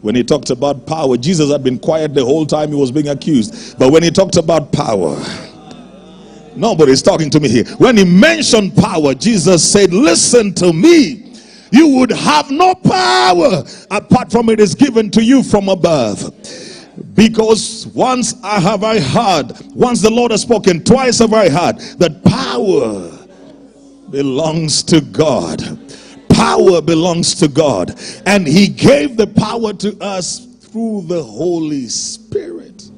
When he talked about power, Jesus had been quiet the whole time he was being accused. But when he talked about power, nobody's talking to me here. When he mentioned power, Jesus said, listen to me. You would have no power apart from it is given to you from above. Because once I heard, once the Lord has spoken, twice have I heard that power belongs to God. Power belongs to God. And he gave the power to us through the Holy Spirit.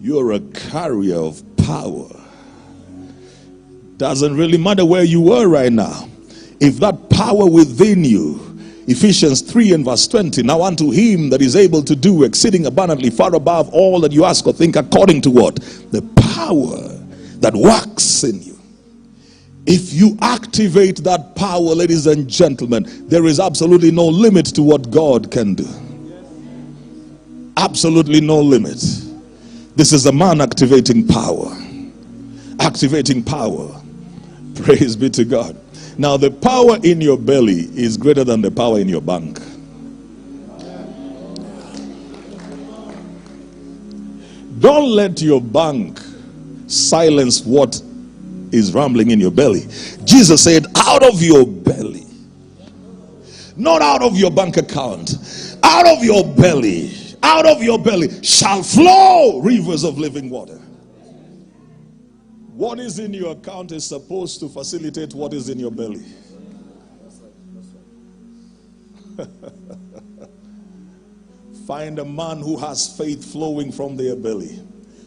You're a carrier of power. Doesn't really matter where you were right now. If that power within you, Ephesians 3 and verse 20, now unto him that is able to do exceeding abundantly far above all that you ask or think, according to what? The power that works in you. If you activate that power, ladies and gentlemen, there is absolutely no limit to what God can do. Absolutely no limit. This is a man activating power. Activating power. Praise be to God. Now the power in your belly is greater than the power in your bank. Don't let your bank silence what is rumbling in your belly. Jesus said, out of your belly, not out of your bank account, out of your belly shall flow rivers of living water. What is in your account is supposed to facilitate what is in your belly. Find a man who has faith flowing from their belly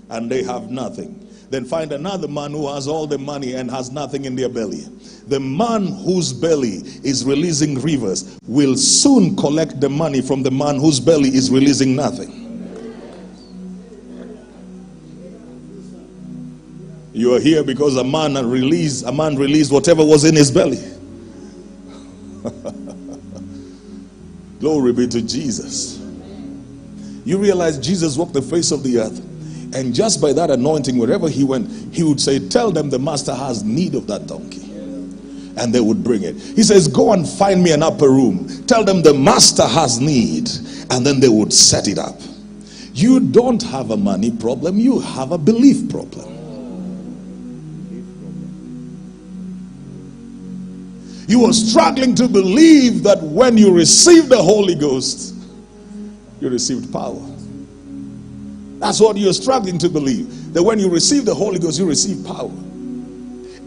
and they have nothing. Then find another man who has all the money and has nothing in their belly. The man whose belly is releasing rivers will soon collect the money from the man whose belly is releasing nothing. You are here because a man released whatever was in his belly. Glory be to Jesus. You realize Jesus walked the face of the earth, and just by that anointing, wherever he went, he would say, tell them the master has need of that donkey. And they would bring it. He says, go and find me an upper room. Tell them the master has need. And then they would set it up. You don't have a money problem. You have a belief problem. You are struggling to believe that when you receive the Holy Ghost, you received power. That's what you're struggling to believe. That when you receive the Holy Ghost, you receive power.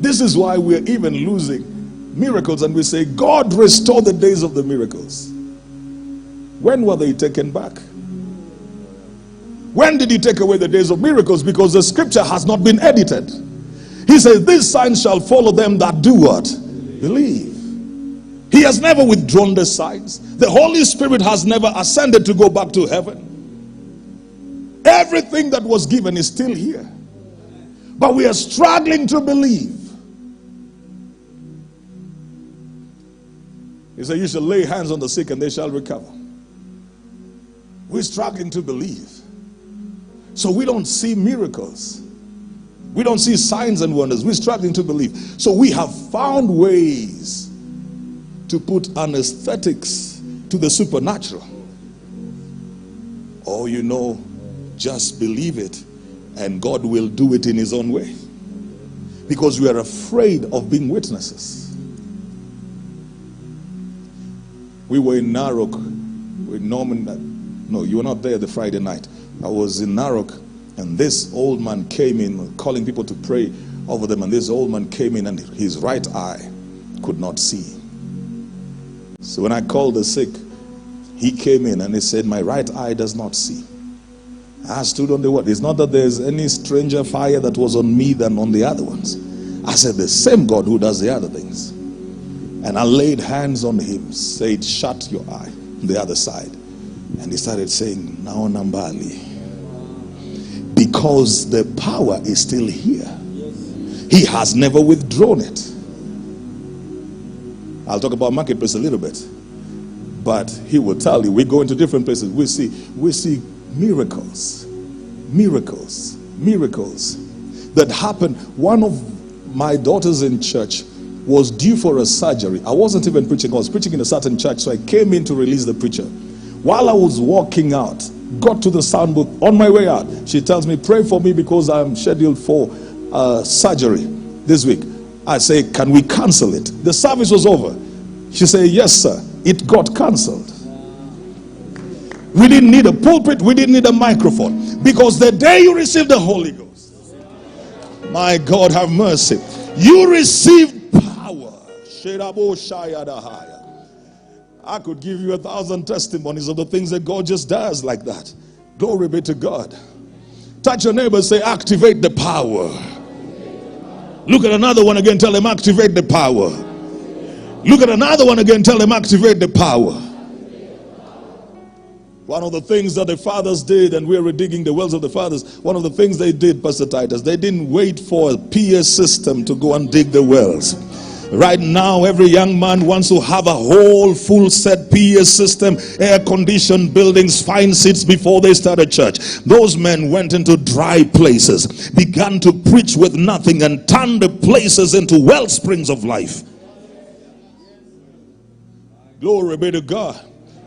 This is why we're even losing miracles, and we say, God restore the days of the miracles. When were they taken back? When did he take away the days of miracles? Because the scripture has not been edited. He says, these signs shall follow them that do what? Believe. He has never withdrawn the signs. The Holy Spirit has never ascended to go back to heaven. Everything that was given is still here. But we are struggling to believe. He said, you shall lay hands on the sick and they shall recover. We're struggling to believe. So we don't see miracles. We don't see signs and wonders. We're struggling to believe. So we have found ways to put anesthetics to the supernatural. Oh, you know, just believe it and God will do it in his own way. Because we are afraid of being witnesses. We were in Narok with Norman. No, you were not there the Friday night. I was in Narok, and this old man came in calling people to pray over them, and this old man came in and his right eye could not see. So when I called the sick, he came in and he said, my right eye does not see. I stood on the word. It's not that there's any stranger fire that was on me than on the other ones. I said, the same God who does the other things. And I laid hands on him, said, shut your eye, the other side. And he started saying, Naonambali. Because the power is still here. He has never withdrawn it. I'll talk about marketplace a little bit. But he will tell you, we go into different places. We see miracles that happen. One of my daughters in church was due for a surgery. I wasn't even preaching. I was preaching in a certain church, so I came in to release the preacher. While I was walking out, got to the sound booth, on my way out, she tells me, pray for me because I'm scheduled for surgery this week. I say, can we cancel it? The service was over. She said, yes, sir. It got cancelled. We didn't need a pulpit. We didn't need a microphone. Because the day you received the Holy Ghost, my God have mercy, you received power. I could give you 1,000 testimonies of the things that God just does like that. Glory be to God. Touch your neighbor, say, activate the power. Look at another one again, tell them, activate the power. Look at another one again, tell them, activate the power. One of the things that the fathers did, and we're redigging the wells of the fathers, one of the things they did, Pastor Titus, they didn't wait for a PA system to go and dig the wells. Right now, every young man wants to have a whole full set PA system, air-conditioned buildings, fine seats before they start a church. Those men went into dry places, began to preach with nothing, and turned the places into well springs of life. Glory be to God.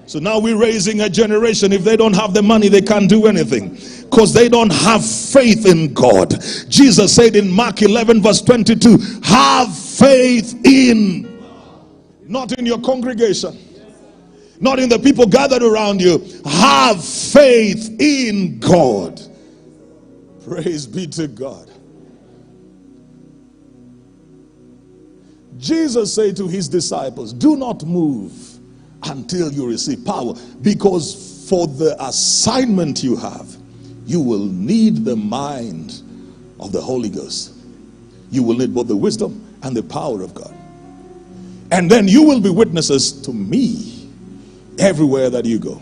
So now we're raising a generation. If they don't have the money, they can't do anything, because they don't have faith in God. Jesus said in Mark 11 verse 22, have faith in, not in your congregation, not in the people gathered around you. Have faith in God. Praise be to God. Jesus said to his disciples, do not move until you receive power, because for the assignment you have, you will need the mind of the Holy Ghost. You will need both the wisdom and the power of God. And then you will be witnesses to me everywhere that you go.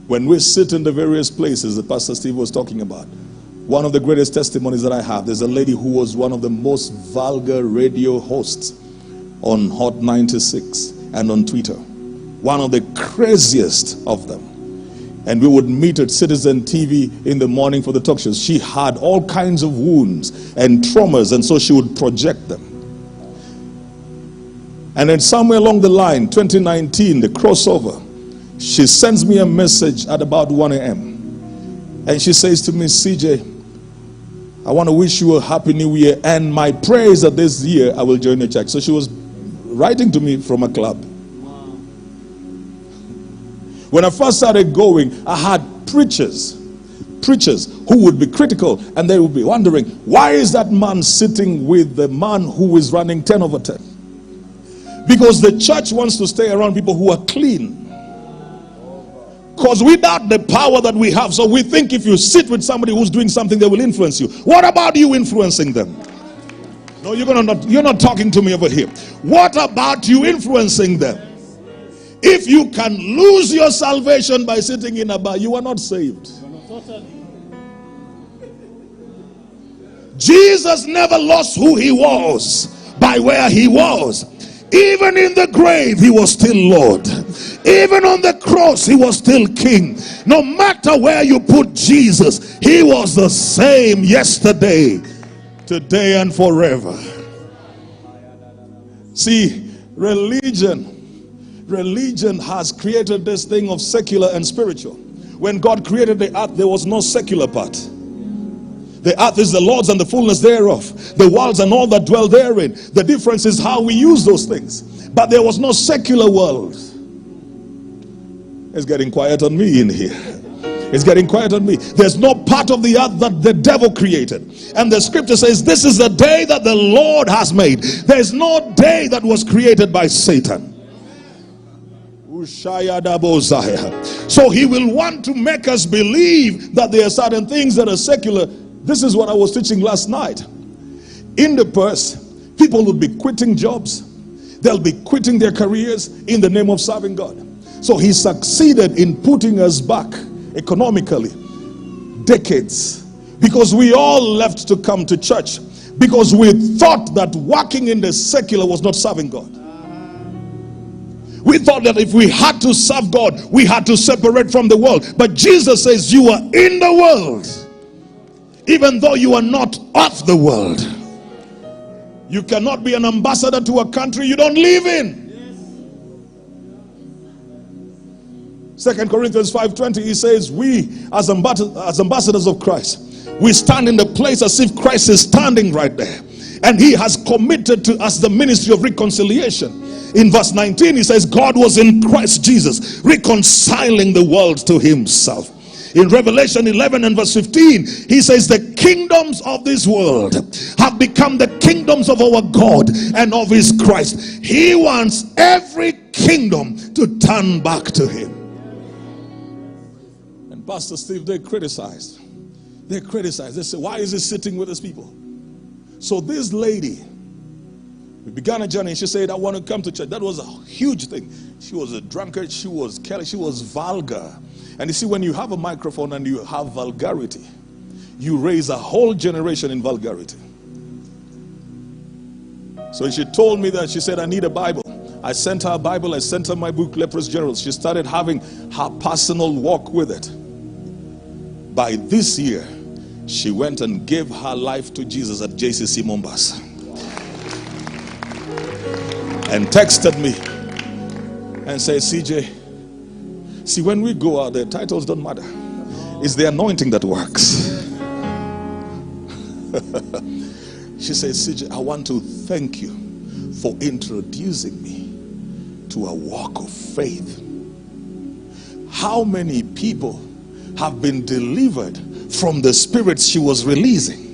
When we sit in the various places that Pastor Steve was talking about, one of the greatest testimonies that I have, there's a lady who was one of the most vulgar radio hosts on Hot 96 and on Twitter. One of the craziest of them. And we would meet at Citizen TV in the morning for the talk shows. She had all kinds of wounds and traumas, and so she would project them. And then somewhere along the line, 2019, the crossover, she sends me a message at about 1 a.m. And she says to me, CJ, I want to wish you a happy new year, and my prayer is that this year I will join your church. So she was writing to me from a club. When I first started going, I had preachers who would be critical, and they would be wondering, why is that man sitting with the man who is running 10 over 10? Because the church wants to stay around people who are clean. Because without the power that we have, so we think if you sit with somebody who's doing something, they will influence you. What about you influencing them? No, you're not talking to me over here. What about you influencing them? If you can lose your salvation by sitting in a bar, you are not saved. Jesus never lost who he was by where he was. Even in the grave, he was still Lord. Even on the cross, he was still King. No matter where you put Jesus, he was the same yesterday, today, and forever. See, religion has created this thing of secular and spiritual. When God created the earth, there was no secular part. The earth is the Lord's and the fullness thereof, the worlds and all that dwell therein. The difference is how we use those things. But there was no secular world. It's getting quiet on me in here. It's getting quiet on me. There's no part of the earth that the devil created. And the scripture says, this is the day that the Lord has made. There's no day that was created by Satan. So he will want to make us believe that there are certain things that are secular. This is what I was teaching last night. In the past, people would be quitting jobs. They'll be quitting their careers in the name of serving God. So he succeeded in putting us back economically decades, because we all left to come to church because we thought that working in the secular was not serving God. We thought that if we had to serve God, we had to separate from the world. But Jesus says you are in the world, even though you are not of the world. You cannot be an ambassador to a country you don't live in. 2 Corinthians 5:20, he says, we as ambassadors of Christ, we stand in the place as if Christ is standing right there. And he has committed to us the ministry of reconciliation. In verse 19, he says, God was in Christ Jesus, reconciling the world to himself. In Revelation 11 and verse 15, he says, the kingdoms of this world have become the kingdoms of our God and of his Christ. He wants every kingdom to turn back to him. And Pastor Steve, they criticized. They said, why is he sitting with his people? So this lady, we began a journey. She said, I want to come to church. That was a huge thing. She was a drunkard. She was careless. She was vulgar. And you see, when you have a microphone and you have vulgarity, you raise a whole generation in vulgarity. So she told me that, she said, I need a Bible. I sent her a Bible. I sent her my book, Leprous Generals. She started having her personal walk with it. By this year, she went and gave her life to Jesus at JCC Mombasa. And texted me and said, CJ, see, when we go out there, titles don't matter. It's the anointing that works. She said, CJ, I want to thank you for introducing me to a walk of faith. How many people have been delivered from the spirits she was releasing?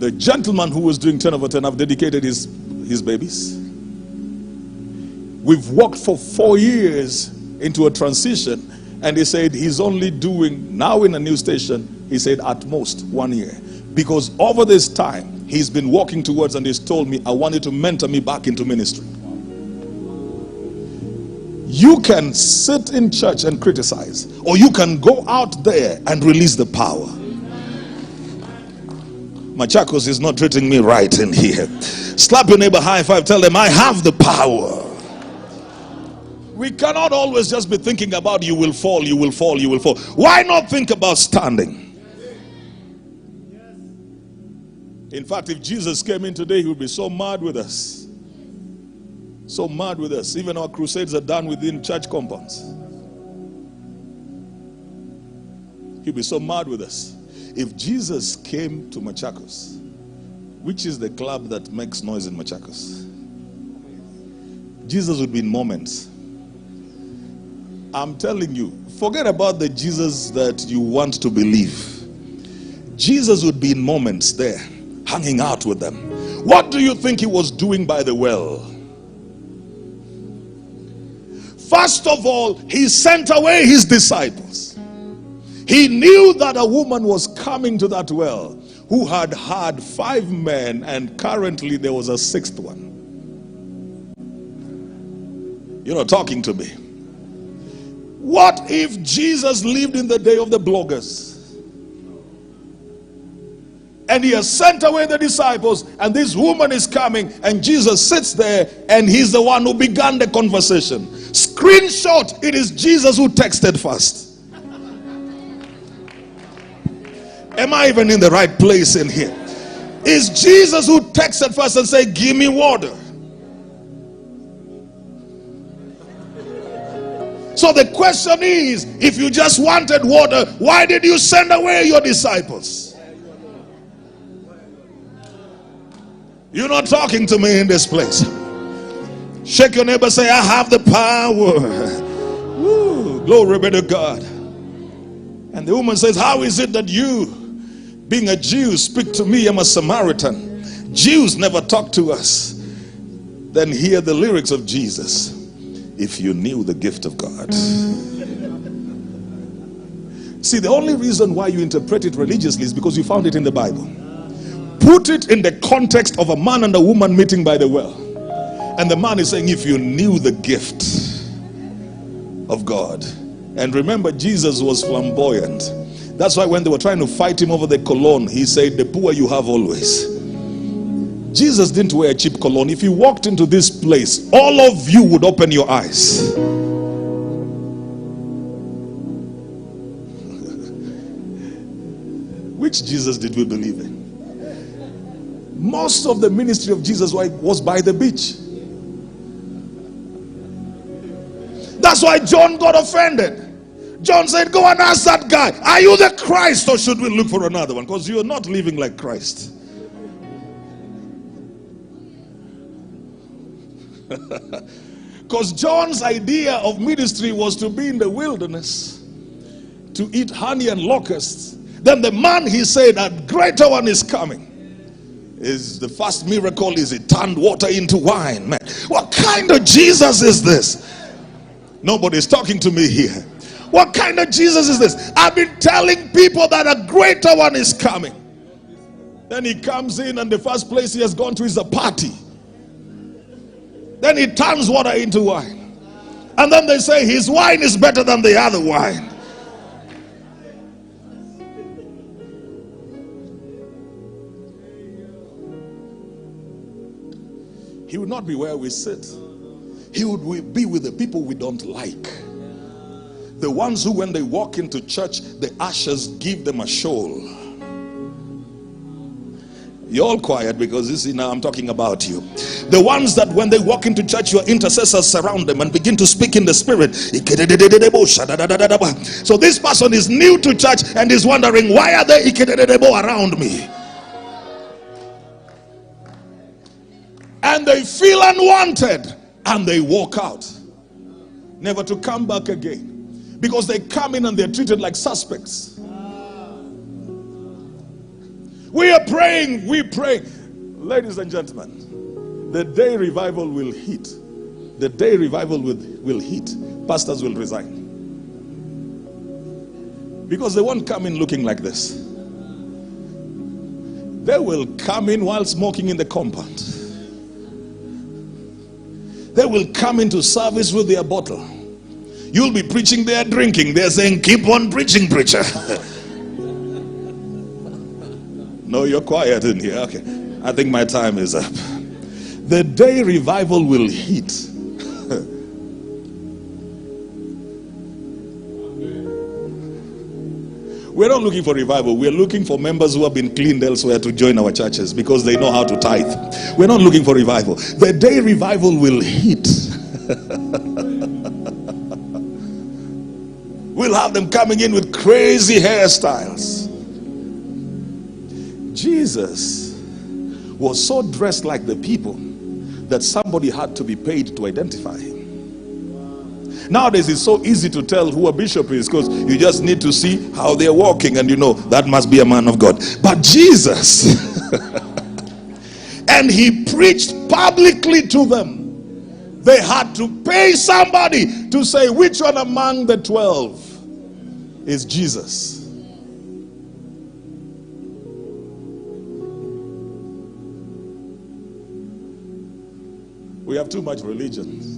The gentleman who was doing 10 over 10 have dedicated his babies. We've worked for 4 years into a transition, and he said he's only doing, now in a new station, he said at most 1 year. Because over this time, he's been walking towards, and he's told me, I want you to mentor me back into ministry. You can sit in church and criticize, or you can go out there and release the power. Machakos is not treating me right in here. Slap your neighbor high five. Tell them, I have the power. We cannot always just be thinking about you will fall, you will fall, you will fall. Why not think about standing? In fact, if Jesus came in today, he would be so mad with us. So mad with us. Even our crusades are done within church compounds. He'd be so mad with us. If Jesus came to Machakos, which is the club that makes noise in Machakos, Jesus would be in moments. I'm telling you, forget about the Jesus that you want to believe. Jesus would be in moments there, hanging out with them. What do you think he was doing by the well? First of all, he sent away his disciples. He knew that a woman was coming to that well who had had 5 men, and currently there was a 6th one. You're not talking to me. What if Jesus lived in the day of the bloggers? And he has sent away the disciples, and this woman is coming, and Jesus sits there, and he's the one who began the conversation. Screenshot, it is Jesus who texted first. Am I even in the right place in here? It's Jesus who texted first and said, give me water. So the question is, if you just wanted water, why did you send away your disciples? You're not talking to me in this place. Shake your neighbor, say, I have the power. Woo, glory be to God. And the woman says, how is it that you, being a Jew, speak to me? I'm a Samaritan. Jews never talk to us. Then hear the lyrics of Jesus. If you knew the gift of God. See, the only reason why you interpret it religiously is because you found it in the Bible. Put it in the context of a man and a woman meeting by the well. And the man is saying, if you knew the gift of God. And remember, Jesus was flamboyant. That's why when they were trying to fight him over the cologne, he said, the poor you have always. Jesus didn't wear a cheap cologne. If you walked into this place, all of you would open your eyes. which Jesus did we believe in? Most of the ministry of Jesus was by the beach. That's why John got offended. John said, go and ask that guy, are you the Christ, or should we look for another one? Because you're not living like Christ. Because John's idea of ministry was to be in the wilderness, to eat honey and locusts. Then the man, he said, a greater one is coming. Is the first miracle is he turned water into wine. Man, what kind of Jesus is this? Nobody's talking to me here. What kind of Jesus is this? I've been telling people that a greater one is coming. Then he comes in and the first place he has gone to is a party. Then he turns water into wine. And then they say his wine is better than the other wine. He would not be where we sit. He would be with the people we don't like. The ones who, when they walk into church, the ushers give them a shawl. You're all quiet because you see, now I'm talking about you. The ones that when they walk into church, your intercessors surround them and begin to speak in the spirit. So this person is new to church and is wondering, why are they around me? And they feel unwanted and they walk out, never to come back again, because they come in and they're treated like suspects. We are praying, we pray. Ladies and gentlemen, the day revival will hit. The day revival will hit. Pastors will resign. Because they won't come in looking like this. They will come in while smoking in the compound. They will come into service with their bottle. You'll be preaching, they're drinking. They're saying, keep on preaching, preacher. No, you're quiet in here. Okay, I think my time is up. The day revival will hit. We're not looking for revival. We're looking for members who have been cleaned elsewhere to join our churches because they know how to tithe. We're not looking for revival. The day revival will hit. We'll have them coming in with crazy hairstyles. Jesus was so dressed like the people that somebody had to be paid to identify him. Nowadays it's so easy to tell who a bishop is because you just need to see how they're walking and you know that must be a man of God. But Jesus, and he preached publicly to them. They had to pay somebody to say which one among the 12 is Jesus. We have too much religion.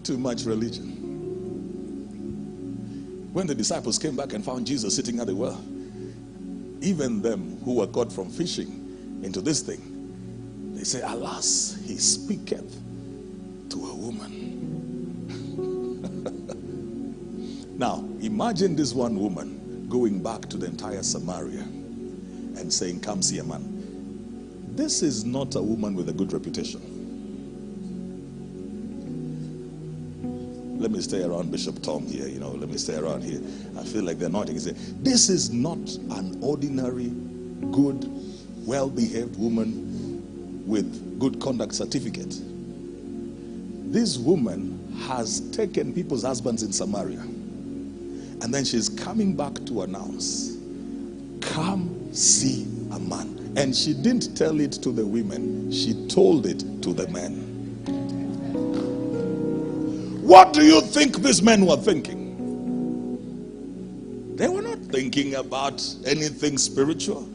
Too much religion. When the disciples came back and found Jesus sitting at the well, even them who were caught from fishing into this thing, they say, alas, he speaketh to a woman. Now, imagine this one woman going back to the entire Samaria and saying, come see a man. This is not a woman with a good reputation. Let me stay around Bishop Tom here, let me stay around here. I feel like the anointing is there. This is not an ordinary, good, well-behaved woman with good conduct certificate. This woman has taken people's husbands in Samaria. And then she's coming back to announce, come see a man. And she didn't tell it to the women, she told it to the men. What do you think these men were thinking? They were not thinking about anything spiritual.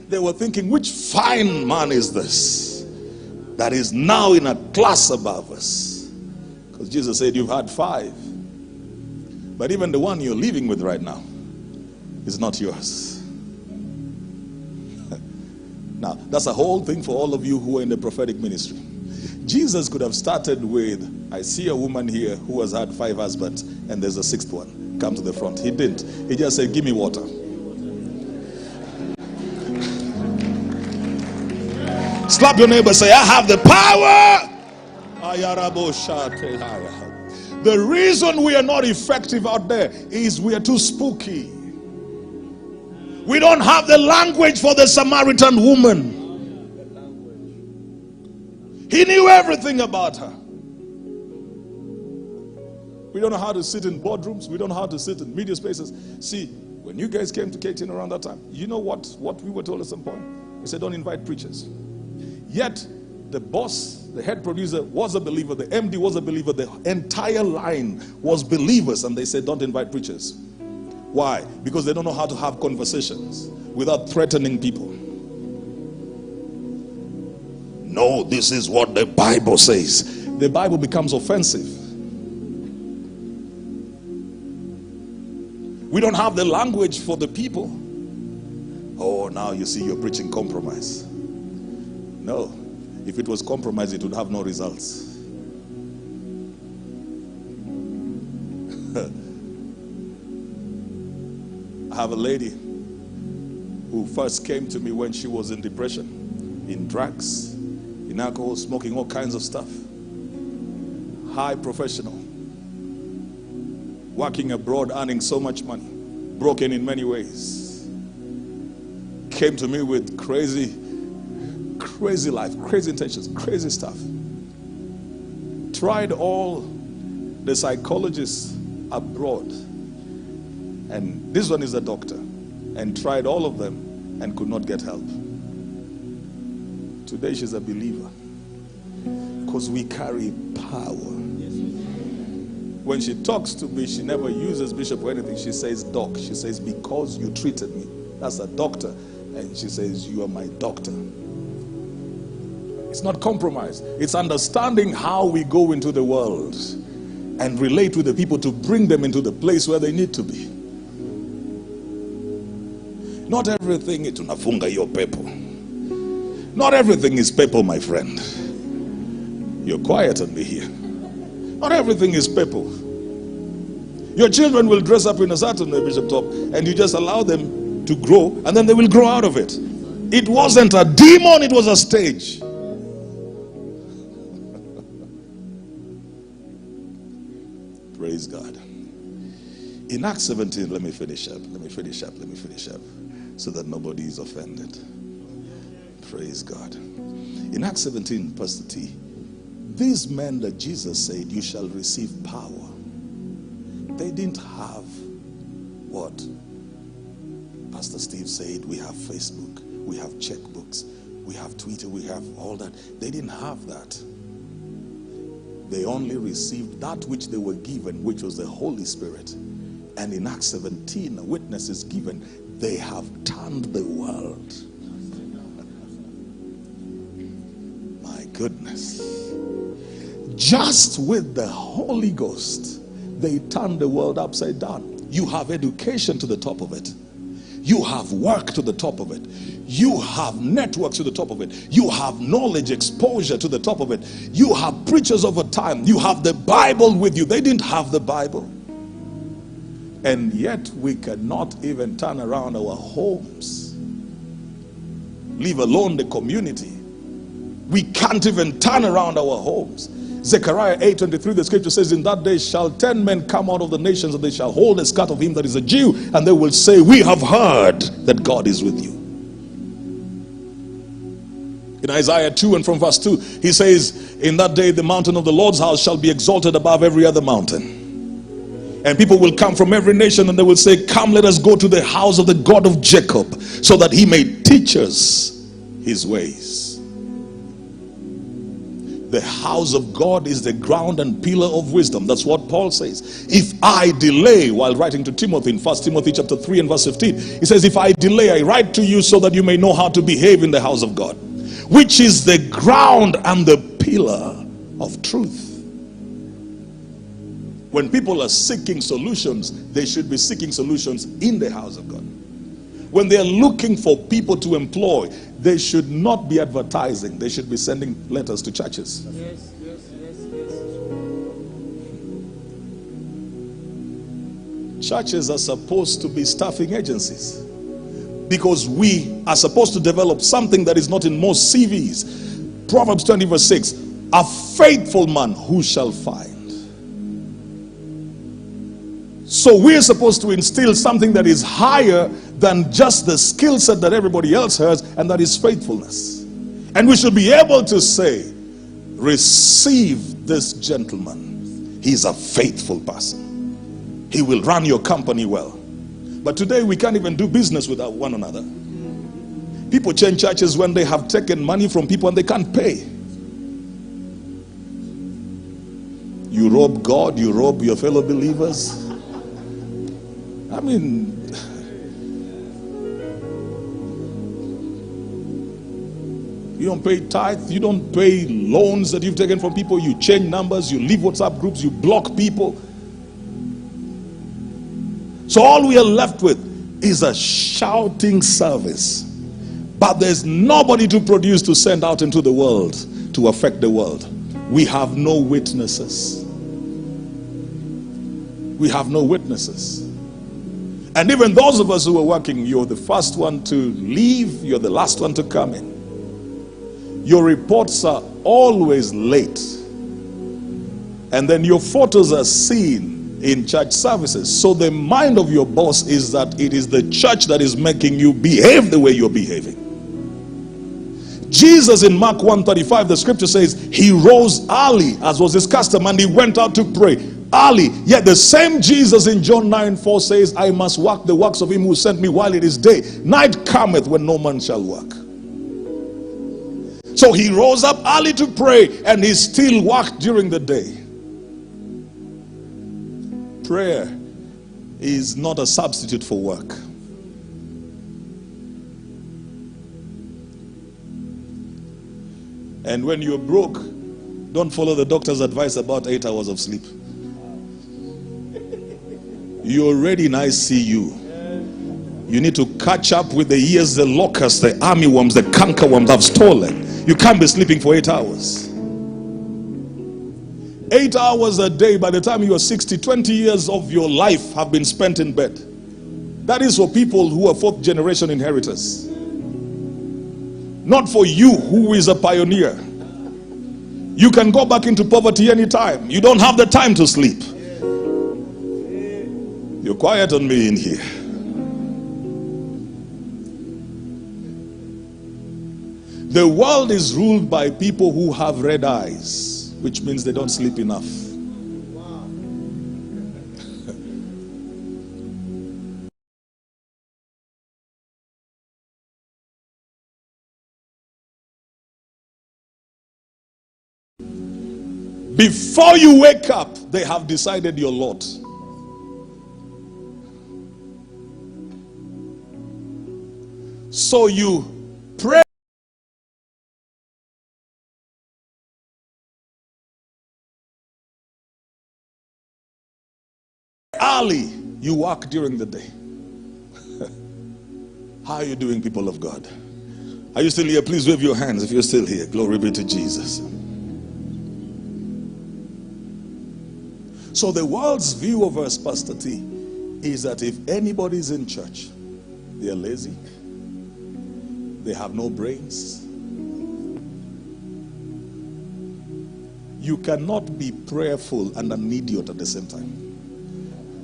They were thinking, which fine man is this that is now in a class above us? Because Jesus said, you've had 5. But even the one you're living with right now is not yours. Now, that's a whole thing for all of you who are in the prophetic ministry. Jesus could have started with, I see a woman here who has had 5 husbands, and there's a sixth one. Come to the front. He didn't. He just said, give me water. Slap your neighbor, say, I have the power. The reason we are not effective out there is we are too spooky. We don't have the language for the Samaritan woman. He knew everything about her. We don't know how to sit in boardrooms. We don't know how to sit in media spaces. See, when you guys came to KTN around that time, you know what we were told at some point? They said, don't invite preachers. Yet, the boss, the head producer was a believer. The MD was a believer. The entire line was believers. And they said, don't invite preachers. Why? Because they don't know how to have conversations without threatening people. No, this is what the Bible says. The Bible becomes offensive. We don't have the language for the people. Oh, now you see you're preaching compromise. No. If it was compromise, it would have no results. I have a lady who first came to me when she was in depression, in drugs, in alcohol, smoking all kinds of stuff. High professional, working abroad, earning so much money, broken in many ways. Came to me with crazy life, crazy intentions, crazy stuff. Tried all the psychologists abroad, and this one is a doctor, and tried all of them and could not get help. Today she's a believer because we carry power. When she talks to me, she never uses bishop or anything. She says doc. She says, because you treated me. That's a doctor. And she says, you are my doctor. It's not compromise. It's understanding how we go into the world and relate with the people to bring them into the place where they need to be. Not everything is tunafunga your pepo. Not everything is pepo, my friend. You're quiet on me here. Not everything is pepo. Your children will dress up in a certain way, Bishop Top, and you just allow them to grow, and then they will grow out of it. It wasn't a demon, it was a stage. Praise God. In Acts 17, let me finish up, so that nobody is offended. Praise God. In Acts 17, Pastor T, these men that Jesus said, you shall receive power, they didn't have what Pastor Steve said. We have Facebook, we have checkbooks, we have Twitter, we have all that. They didn't have that. They only received that which they were given, which was the Holy Spirit. And in Acts 17, a witness is given. They have turned the world. My goodness. Just with the Holy Ghost, they turned the world upside down. You have education to the top of it. You have work to the top of it. You have networks to the top of it. You have knowledge, exposure to the top of it. You have preachers over time. You have the Bible with you. They didn't have the Bible. And yet we cannot even turn around our homes, leave alone the community. We can't even turn around our homes. Zechariah 8:23, the scripture says, in that day shall 10 men come out of the nations, and they shall hold a scatter of him that is a Jew, and they will say, we have heard that God is with you. In Isaiah 2 and from verse 2, he says, in that day the mountain of the Lord's house shall be exalted above every other mountain. And people will come from every nation, and they will say, come, let us go to the house of the God of Jacob, so that he may teach us his ways. The house of God is the ground and pillar of wisdom. That's what Paul says. If I delay, while writing to Timothy in 1 Timothy chapter 3 and verse 15, he says, if I delay, I write to you so that you may know how to behave in the house of God, which is the ground and the pillar of truth. When people are seeking solutions, they should be seeking solutions in the house of God. When they are looking for people to employ, they should not be advertising. They should be sending letters to churches. Yes. churches are supposed to be staffing agencies, because we are supposed to develop something that is not in most CVs. Proverbs 20 verse 6, a faithful man who shall find. So we're supposed to instill something that is higher than just the skill set that everybody else has, and that is faithfulness. And we should be able to say, receive this gentleman. He's a faithful person. He will run your company well. But today we can't even do business with one another. People change churches when they have taken money from people and they can't pay. You rob God, you rob your fellow believers. I mean, you don't pay tithe, you don't pay loans that you've taken from people, you change numbers, you leave WhatsApp groups, you block people. So all we are left with is a shouting service. But there's nobody to produce, to send out into the world, to affect the world. We have no witnesses. We have no witnesses. And even those of us who are working, you're the first one to leave, you're the last one to come in. Your reports are always late. And then your photos are seen in church services. So the mind of your boss is that it is the church that is making you behave the way you're behaving. Jesus in Mark 1:35, the scripture says, he rose early, as was his custom, and he went out to pray. Early. Yet the same Jesus in John 9:4 says, I must work the works of him who sent me while it is day. Night cometh when no man shall work. So he rose up early to pray, and he still worked during the day. Prayer is not a substitute for work. And when you're broke, don't follow the doctor's advice about 8 hours of sleep. You're already in ICU. You need to catch up with the years the locusts, the army worms, the canker worms have stolen. You can't be sleeping for 8 hours. 8 hours a day. By the time you are 60, 20 years of your life have been spent in bed. That is for people who are fourth generation inheritors. Not for you who is a pioneer. You can go back into poverty anytime. You don't have the time to sleep. You're quiet on me in here. The world is ruled by people who have red eyes, which means they don't sleep enough. Before you wake up, they have decided your lot. So you pray early, you work during the day. How are you doing, people of God? Are you still here? Please wave your hands if you're still here. Glory be to Jesus. So the world's view of us, Pastor T, is that if anybody's in church, they are lazy, they have no brains. You cannot be prayerful and an idiot at the same time,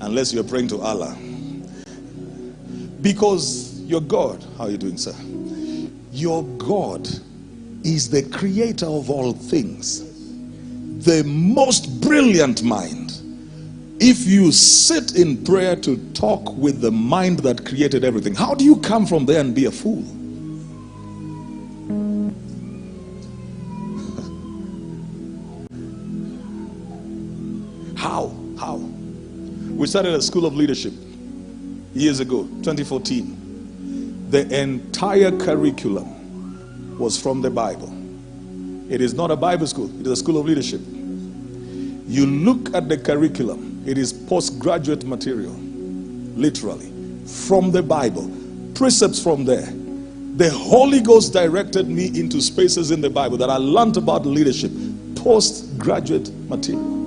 unless you're praying to Allah. Because your God, how are you doing, sir? Your God is the creator of all things, the most brilliant mind. If you sit in prayer to talk with the mind that created everything, how do you come from there and be a fool? How? We started a school of leadership years ago, 2014. The entire curriculum was from the Bible. It is not a Bible school, it is a school of leadership. You look at the curriculum, it is postgraduate material, literally, from the Bible. Precepts from there. The Holy Ghost directed me into spaces in the Bible that I learned about leadership. Postgraduate material.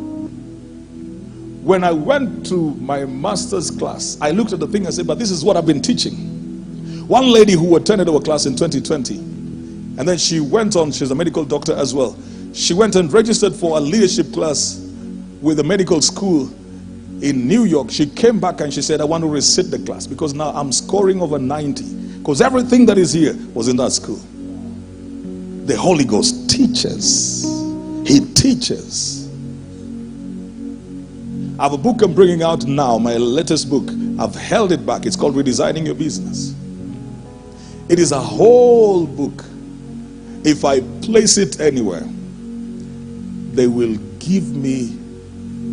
When I went to my master's class, I looked at the thing and said, but this is what I've been teaching. One lady who attended our class in 2020, and then she went on, she's a medical doctor as well. She went and registered for a leadership class with a medical school in New York. She came back and she said, I want to resit the class because now I'm scoring over 90. Because everything that is here was in that school. The Holy Ghost teaches. He teaches. I have a book I'm bringing out now, my latest book. I've held it back. It's called Redesigning Your Business. It is a whole book. If I place it anywhere, they will give me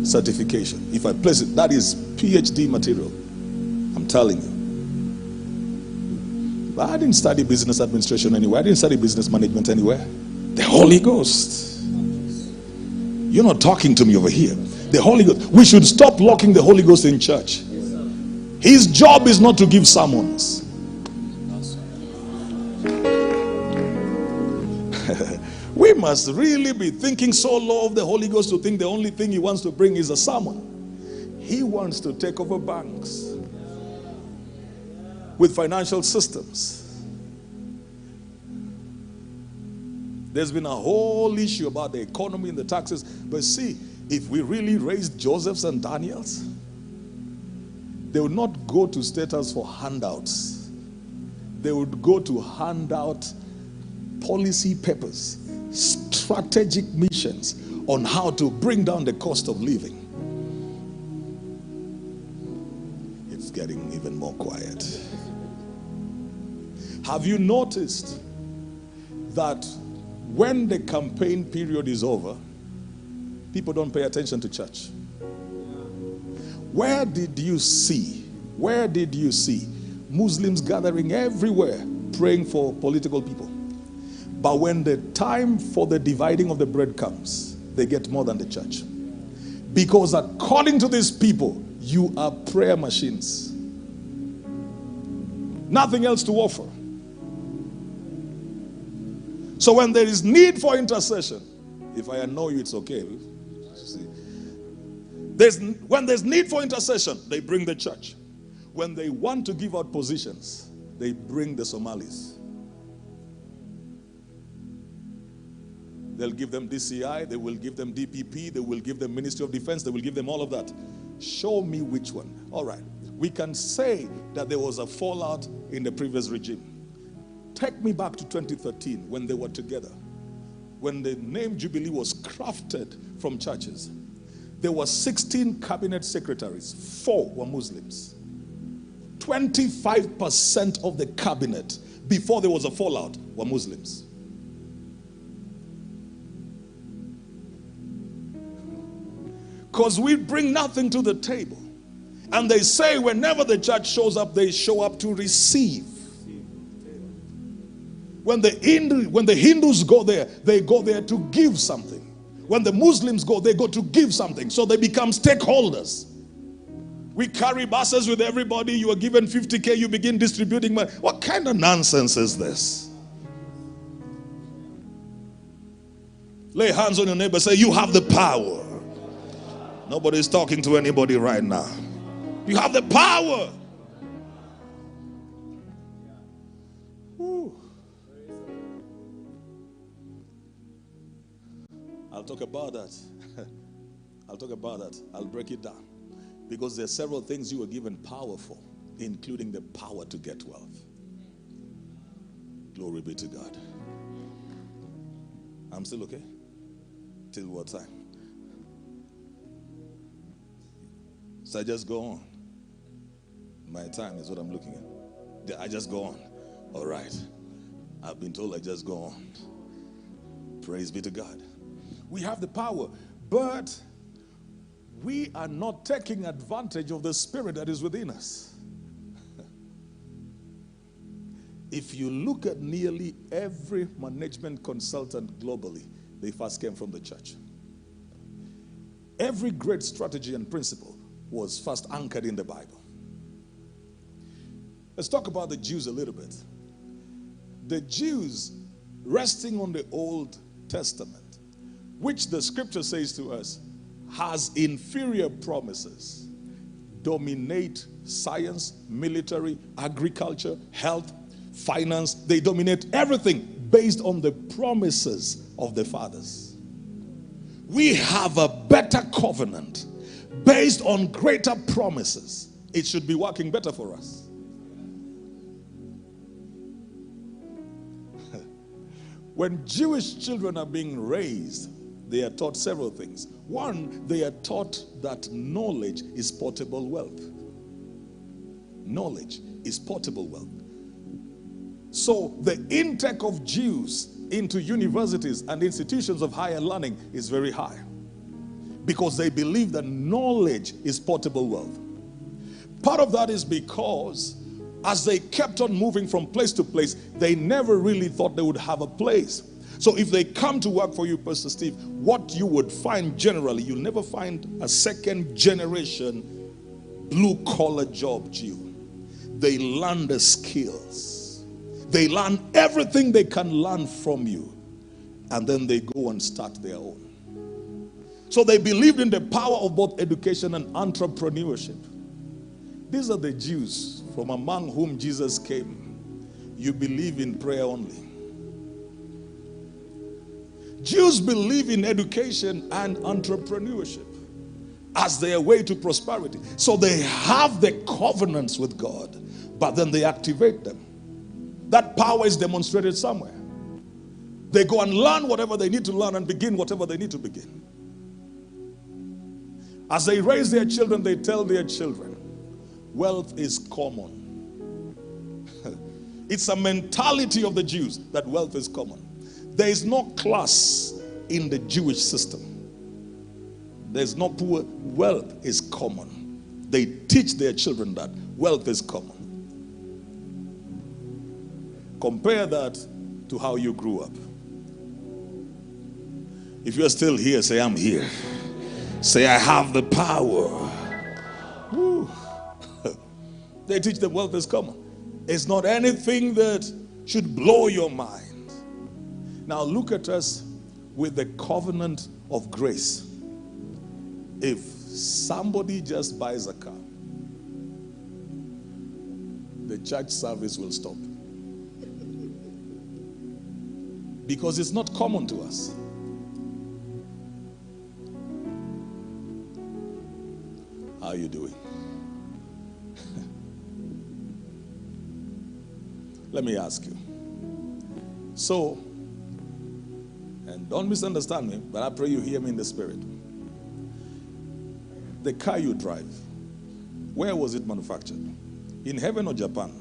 certification. If I place it, that is PhD material. I'm telling you. But I didn't study business administration anywhere. I didn't study business management anywhere. The Holy Ghost. You're not talking to me over here. The Holy Ghost. We should stop locking the Holy Ghost in church. His job is not to give sermons. We must really be thinking so low of the Holy Ghost to think the only thing he wants to bring is a sermon. He wants to take over banks with financial systems. There's been a whole issue about the economy and the taxes. But see, if we really raised Josephs and Daniels, they would not go to status for handouts. They would go to hand out policy papers, strategic missions on how to bring down the cost of living. It's getting even more quiet. Have you noticed that when the campaign period is over, people don't pay attention to church? Where did you see Muslims gathering everywhere praying for political people? But when the time for the dividing of the bread comes, they get more than the church. Because according to these people, you are prayer machines. Nothing else to offer. So when there is need for intercession, if I annoy you, it's okay. When there's need for intercession, they bring the church. When they want to give out positions, they bring the Somalis. They'll give them DCI, they will give them DPP, they will give them Ministry of Defense, they will give them all of that. Show me which one. All right. We can say that there was a fallout in the previous regime. Take me back to 2013 when they were together. When the name Jubilee was crafted from churches. There were 16 cabinet secretaries. 4 were Muslims. 25% of the cabinet before there was a fallout were Muslims. Because we bring nothing to the table. And they say whenever the church shows up, they show up to receive. When the Hindus go there, they go there to give something. When the Muslims go, they go to give something. So they become stakeholders. We carry buses with everybody. You are given 50K, you begin distributing money. What kind of nonsense is this? Lay hands on your neighbor, say, you have the power. Nobody's talking to anybody right now. You have the power. Woo. I'll talk about that. I'll break it down. Because there are several things you were given power for, including the power to get wealth. Glory be to God. I'm still okay? Till what time? So I just go on. My time is what I'm looking at. I just go on. All right. I've been told I just go on. Praise be to God. We have the power, but we are not taking advantage of the spirit that is within us. If you look at nearly every management consultant globally, they first came from the church. Every great strategy and principle was first anchored in the Bible. Let's talk about the Jews a little bit. The Jews, resting on the Old Testament, which the scripture says to us, has inferior promises. Dominate science, military, agriculture, health, finance. They dominate everything based on the promises of the fathers. We have a better covenant based on greater promises. It should be working better for us. When Jewish children are being raised, they are taught several things. One, they are taught that knowledge is portable wealth. Knowledge is portable wealth. So the intake of Jews into universities and institutions of higher learning is very high, because they believe that knowledge is portable wealth. Part of that is because as they kept on moving from place to place, they never really thought they would have a place. So if they come to work for you, Pastor Steve, what you would find generally, you'll never find a second generation blue-collar job Jew. They learn the skills. They learn everything they can learn from you. And then they go and start their own. So they believed in the power of both education and entrepreneurship. These are the Jews from among whom Jesus came. You believe in prayer only. Jews believe in education and entrepreneurship as their way to prosperity. So they have the covenants with God, but then they activate them. That power is demonstrated somewhere. They go and learn whatever they need to learn and begin whatever they need to begin. As they raise their children, they tell their children, wealth is common. It's a mentality of the Jews that wealth is common. There is no class in the Jewish system. There's no poor. Wealth is common. They teach their children that wealth is common. Compare that to how you grew up. If you're still here, say, I'm here. Say, I have the power. Woo. They teach them wealth is common. It's not anything that should blow your mind. Now look at us with the covenant of grace. If somebody just buys a car, the church service will stop. Because it's not common to us. How are you doing? Let me ask you. So, and don't misunderstand me, but I pray you hear me in the spirit. The car you drive, where was it manufactured? In heaven or Japan?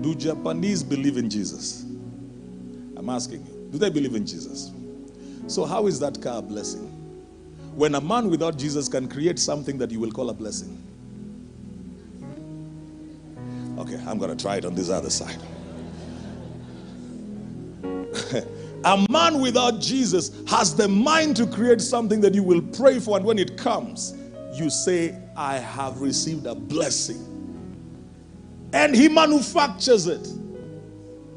Do Japanese believe in Jesus? I'm asking you. Do they believe in Jesus? So how is that car a blessing? When a man without Jesus can create something that you will call a blessing. Okay, I'm going to try it on this other side. A man without Jesus has the mind to create something that you will pray for, and when it comes, you say, I have received a blessing. And he manufactures it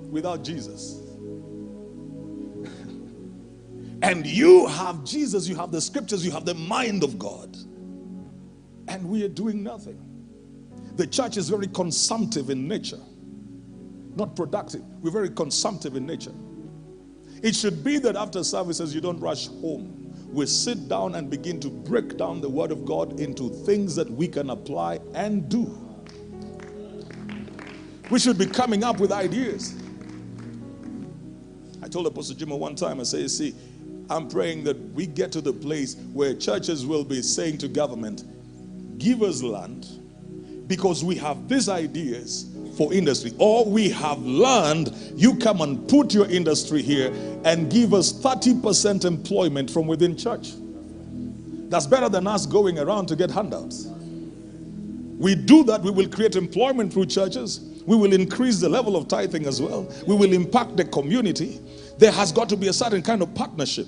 without Jesus. And you have Jesus, you have the scriptures, you have the mind of God. And we are doing nothing. The church is very consumptive in nature. Not productive. We're very consumptive in nature. It should be that after services you don't rush home. We sit down and begin to break down the word of God into things that we can apply and do. We should be coming up with ideas. I told Apostle Jimmy one time, I say, see, I'm praying that we get to the place where churches will be saying to government, give us land because we have these ideas for industry, or we have learned, you come and put your industry here and give us 30% employment from within church. That's better than us going around to get handouts. We do that, we will create employment through churches. We will increase the level of tithing as well. We will impact the community. There has got to be a certain kind of partnership.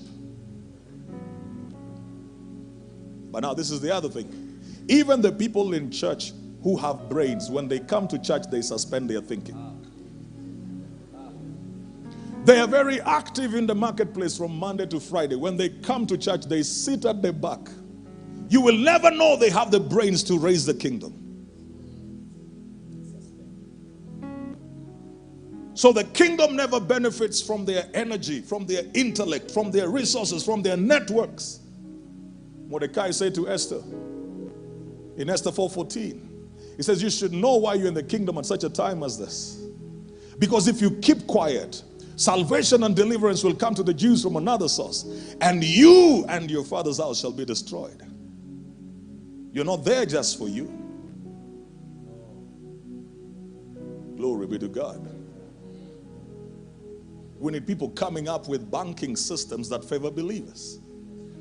But now this is the other thing. Even the people in church who have brains, when they come to church, they suspend their thinking. They are very active in the marketplace from Monday to Friday. When they come to church, they sit at the back. You will never know they have the brains to raise the kingdom. So the kingdom never benefits from their energy, from their intellect, from their resources, from their networks. Mordecai said to Esther in Esther 4:14, he says, you should know why you're in the kingdom at such a time as this. Because if you keep quiet, salvation and deliverance will come to the Jews from another source, and you and your father's house shall be destroyed. You're not there just for you. Glory be to God. We need people coming up with banking systems that favor believers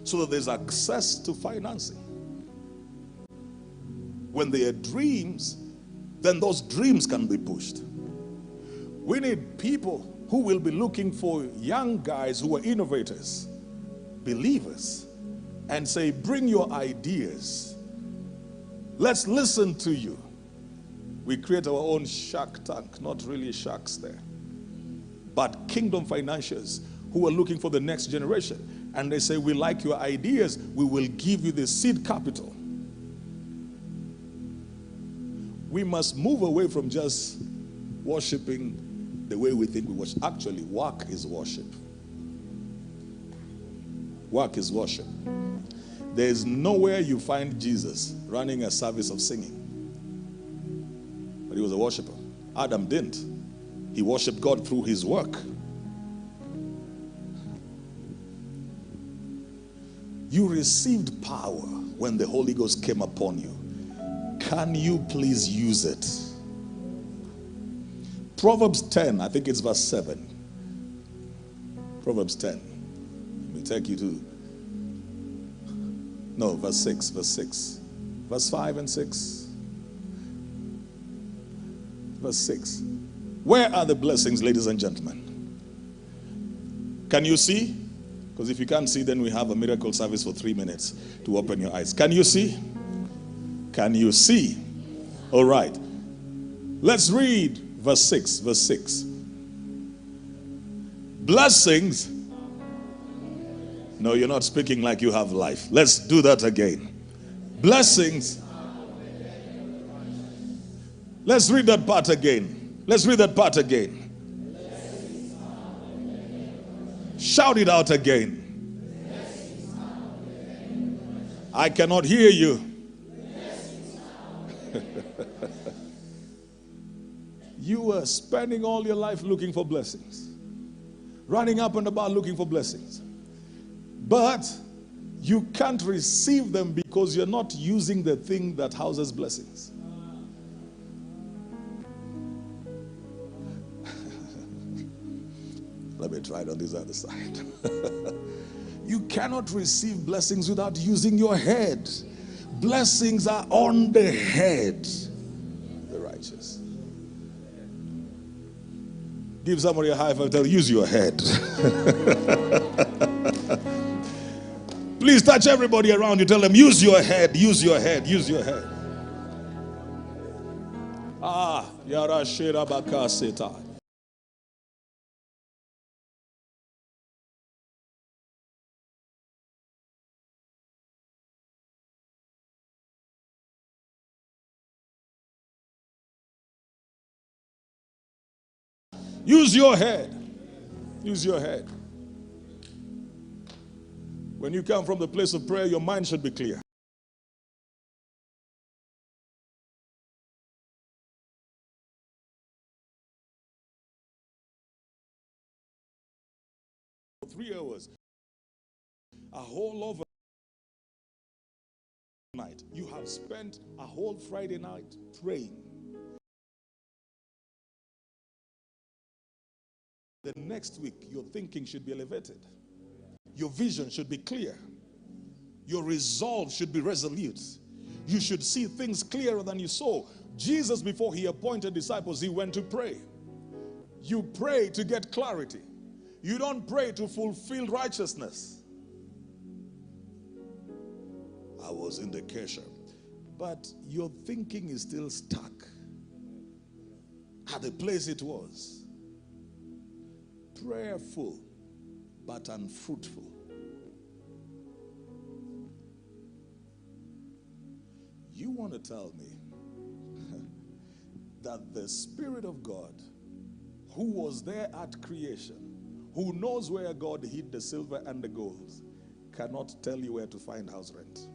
so that there's access to financing. When there are dreams, then those dreams can be pushed. We need people who will be looking for young guys who are innovators, believers, and say, bring your ideas. Let's listen to you. We create our own Shark Tank, not really sharks there, but kingdom financiers who are looking for the next generation. And they say, we like your ideas, we will give you the seed capital. We must move away from just worshiping the way we think we worship. Actually, work is worship. Work is worship. There is nowhere you find Jesus running a service of singing. But he was a worshiper. Adam didn't. He worshiped God through his work. You received power when the Holy Ghost came upon you. Can you please use it? Proverbs 10, I think it's verse 7. Proverbs 10. Let me take you to, no, verse 6, verse 6. Verse 5 and 6. Verse 6. Where are the blessings, ladies and gentlemen? Can you see? Because if you can't see, then we have a miracle service for 3 minutes to open your eyes. Can you see? Can you see? All right. Let's read verse 6. Verse 6. Blessings. No, you're not speaking like you have life. Let's do that again. Blessings. Let's read that part again. Let's read that part again. Shout it out again. I cannot hear you. You are spending all your life looking for blessings, running up and about looking for blessings, but you can't receive them because you're not using the thing that houses blessings. Let me try it on this other side. You cannot receive blessings without using your head. Blessings are on the head, the righteous. Give somebody a high five, tell use your head. Please touch everybody around you, tell them use your head, use your head, use your head. Ah, yara shira bakaseta. Use your head. Use your head. When you come from the place of prayer, your mind should be clear. For 3 hours, a whole over night. You have spent a whole Friday night praying. The next week, your thinking should be elevated. Your vision should be clear. Your resolve should be resolute. You should see things clearer than you saw. Jesus, before he appointed disciples, he went to pray. You pray to get clarity. You don't pray to fulfill righteousness. I was in the Kesha, but your thinking is still stuck at the place it was. prayerful but unfruitful. You want to tell me that the Spirit of God, who was there at creation, who knows where God hid the silver and the gold, cannot tell you where to find house rent?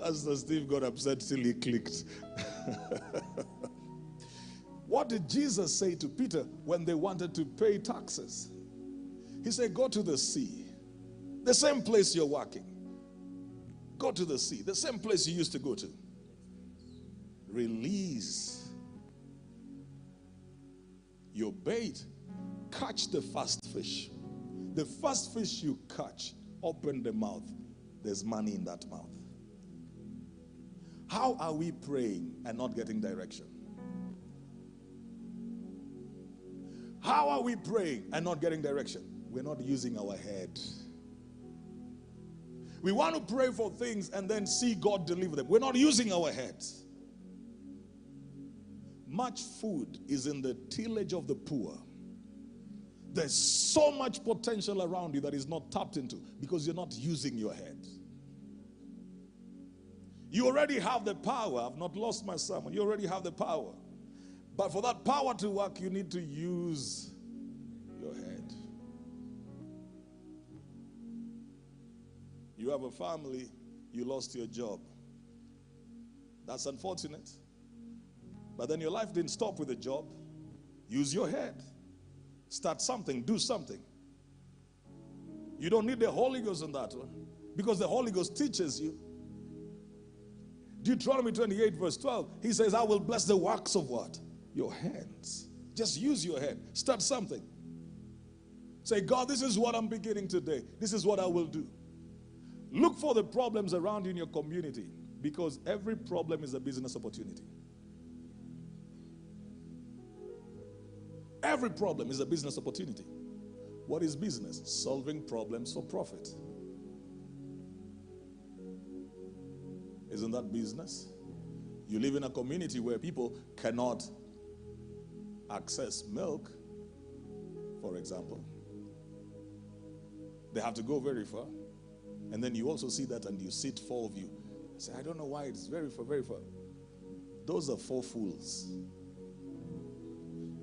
Pastor Steve got upset till he clicked. What did Jesus say to Peter when they wanted to pay taxes? He said, go to the sea. The same place you're working. Go to the sea. The same place you used to go to. Release your bait. Catch the first fish. The first fish you catch, open the mouth. There's money in that mouth. How are we praying and not getting direction? How are we praying and not getting direction? We're not using our head. We want to pray for things and then see God deliver them. We're not using our heads. Much food is in the tillage of the poor. There's so much potential around you that is not tapped into because you're not using your head. You already have the power. I've not lost my sermon. You already have the power. But for that power to work, you need to use your head. You have a family, you lost your job. That's unfortunate. But then your life didn't stop with a job. Use your head. Start something, do something. You don't need the Holy Ghost on that one, because the Holy Ghost teaches you. Deuteronomy 28 verse 12, he says, I will bless the works of what? Your hands. Just use your head. Start something. Say, God, this is what I'm beginning today. This is what I will do. Look for the problems around you in your community, because every problem is a business opportunity. Every problem is a business opportunity. What is business? Solving problems for profit. Isn't that business? You live in a community where people cannot access milk, for example. They have to go very far. And then you also see that and you sit, four of you. I say, I don't know why it's very far, very far. Those are four fools.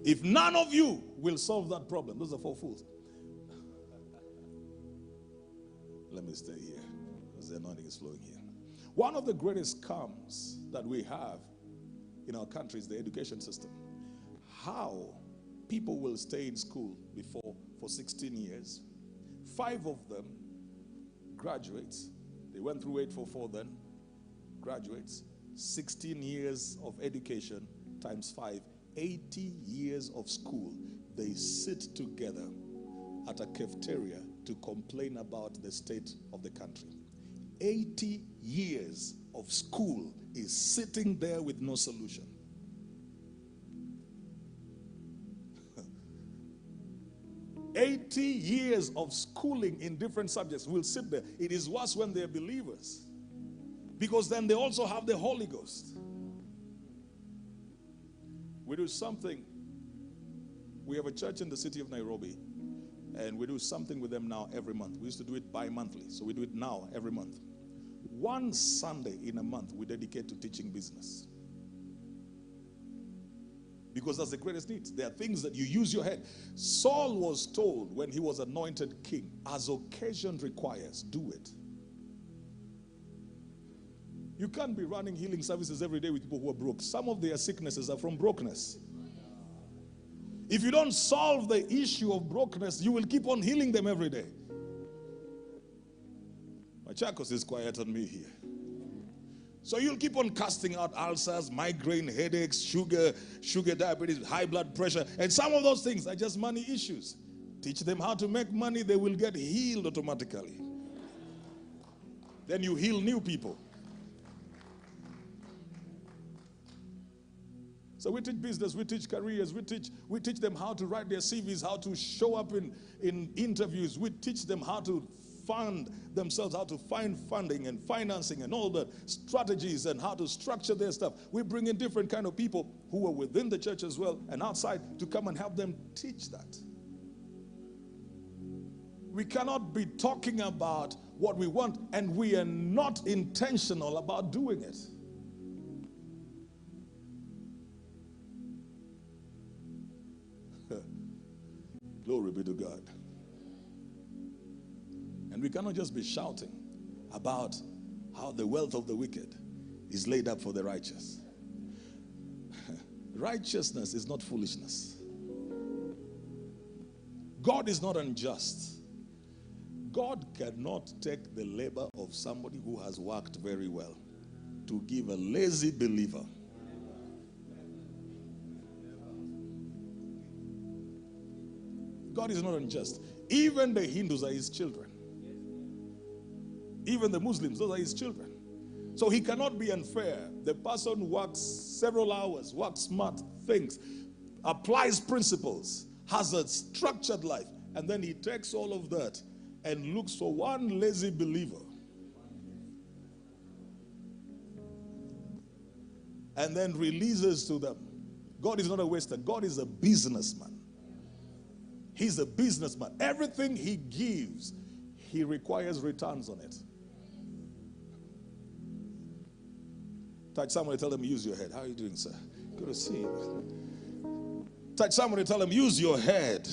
If none of you will solve that problem, those are four fools. Let me stay here because the anointing is flowing here. One of the greatest scams that we have in our country is the education system. How people will stay in school for 16 years. 5 of them graduates. They went through 844 then. Graduates. 16 years of education times 5. 80 years of school. They sit together at a cafeteria to complain about the state of the country. 80 years of school is sitting there with no solution. "80 years of schooling in different subjects will sit there." It is worse when they're believers, because then they also have the Holy Ghost. We do something. We have a church in the city of Nairobi, and we do something with them now every month. We used to do it bi-monthly, so we do it now every month. One Sunday in a month we dedicate to teaching business, because that's the greatest need. There are things that you use your head. Saul was told when he was anointed king, as occasion requires, do it. You can't be running healing services every day with people who are broke. Some of their sicknesses are from brokenness. If you don't solve the issue of brokenness, you will keep on healing them every day. Machakos is quiet on me here. So you'll keep on casting out ulcers, migraine, headaches, sugar diabetes, high blood pressure. And some of those things are just money issues. Teach them how to make money, they will get healed automatically. Then you heal new people. So we teach business, we teach careers, we teach them how to write their CVs, how to show up in interviews. We teach them how to fund themselves, how to find funding and financing and all the strategies and how to structure their stuff. We bring in different kind of people who are within the church as well and outside to come and help them teach that. We cannot be talking about what we want and we are not intentional about doing it. Glory be to God. And we cannot just be shouting about how the wealth of the wicked is laid up for the righteous. Righteousness is not foolishness. God is not unjust. God cannot take the labor of somebody who has worked very well to give a lazy believer. God is not unjust. Even the Hindus are his children. Even the Muslims, those are his children. So he cannot be unfair. The person works several hours, works smart, thinks, applies principles, has a structured life, and then he takes all of that and looks for one lazy believer. And then releases to them. God is not a waster. God is a businessman. He's a businessman. Everything he gives, he requires returns on it. Touch somebody, tell them, use your head. How are you doing, sir? Good to see you. Touch somebody, tell them, use your head.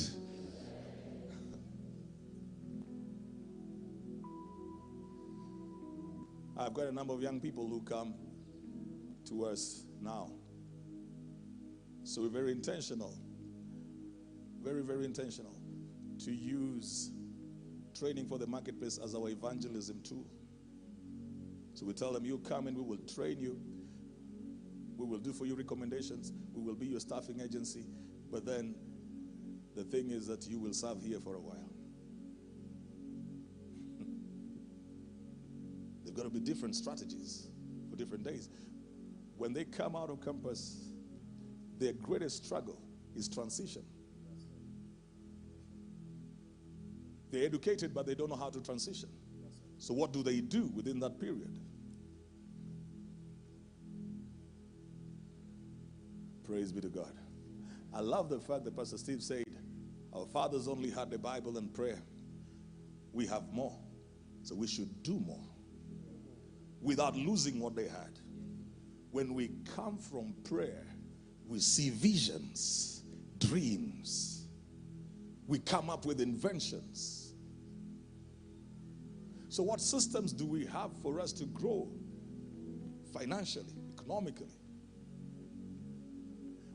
I've got a number of young people who come to us now. So we're very intentional. Very, very intentional to use training for the marketplace as our evangelism tool. So we tell them, you come and we will train you. We will do for you recommendations. We will be your staffing agency. But then the thing is that you will serve here for a while. There've got to be different strategies for different days. When they come out of campus, their greatest struggle is transition. They're educated, but they don't know how to transition. So what do they do within that period? Praise be to God. I love the fact that Pastor Steve said, our fathers only had the Bible and prayer. We have more. So we should do more without losing what they had. When we come from prayer, we see visions, dreams. We come up with inventions. So what systems do we have for us to grow financially, economically?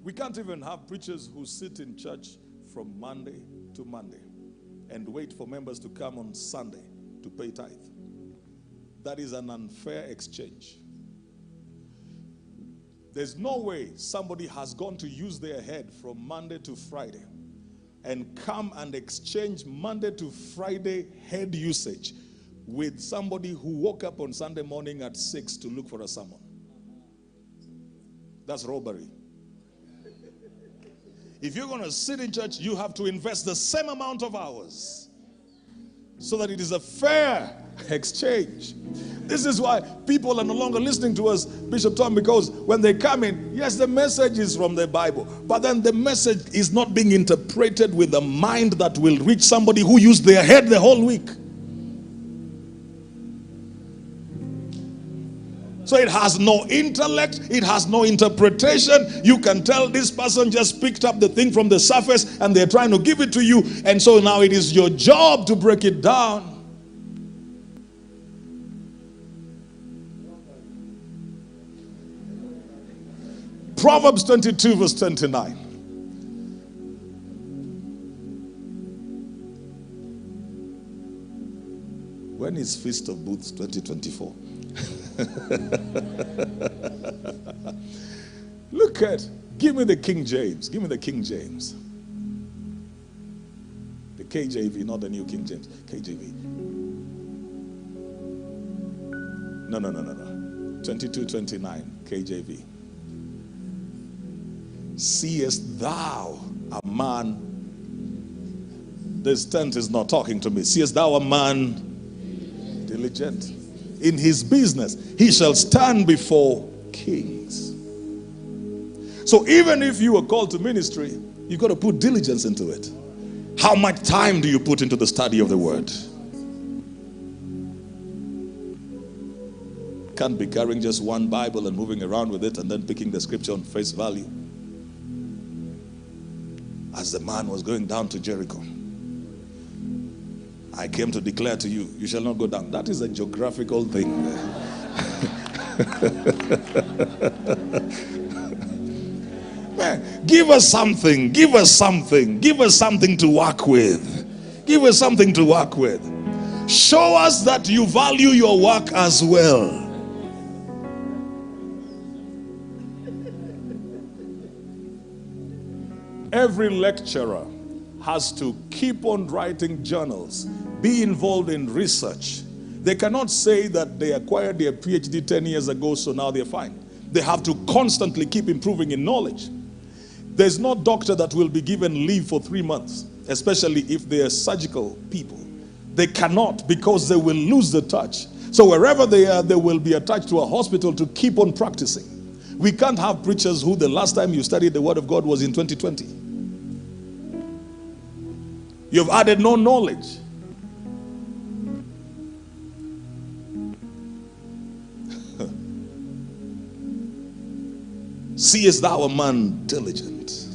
We can't even have preachers who sit in church from Monday to Monday and wait for members to come on Sunday to pay tithe. That is an unfair exchange. There's no way somebody has gone to use their head from Monday to Friday and come and exchange Monday to Friday head usage with somebody who woke up on Sunday morning at 6 to look for a sermon. That's robbery. If you're going to sit in church, you have to invest the same amount of hours so that it is a fair exchange. This is why people are no longer listening to us, Bishop Tom, because when they come in, yes, the message is from the Bible, but then the message is not being interpreted with a mind that will reach somebody who used their head the whole week. So it has no intellect, it has no interpretation. You can tell this person just picked up the thing from the surface and they're trying to give it to you. And so now it is your job to break it down. Proverbs 22 verse 29. When is Feast of Booths 2024? Look at, give me the King James. Give me the King James. The KJV, not the New King James. KJV. No. 22:29 KJV. Seest thou a man? This tent is not talking to me. Seest thou a man diligent in his business, he shall stand before kings. So even if you are called to ministry, you've got to put diligence into it. How much time do you put into the study of the word? Can't be carrying just one Bible and moving around with it and then picking the scripture on face value. As the man was going down to Jericho, I came to declare to you, you shall not go down. That is a geographical thing. Man, give us something, give us something, give us something to work with. Give us something to work with. Show us that you value your work as well. Every lecturer has to keep on writing journals, be involved in research. They cannot say that they acquired their PhD 10 years ago, so now they're fine. They have to constantly keep improving in knowledge. There's no doctor that will be given leave for 3 months, especially if they are surgical people. They cannot, because they will lose the touch. So wherever they are, they will be attached to a hospital to keep on practicing. We can't have preachers who the last time you studied the word of God was in 2020. You've added no knowledge. Seest thou a man diligent?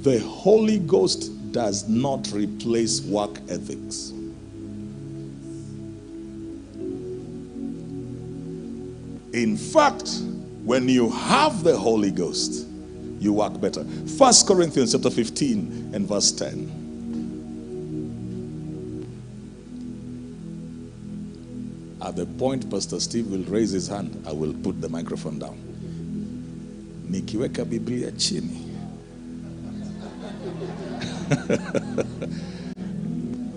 The Holy Ghost does not replace work ethics. In fact, when you have the Holy Ghost, you work better. 1 Corinthians chapter 15 and verse 10. At the point Pastor Steve will raise his hand, I will put the microphone down. Nikiweka Biblia chini.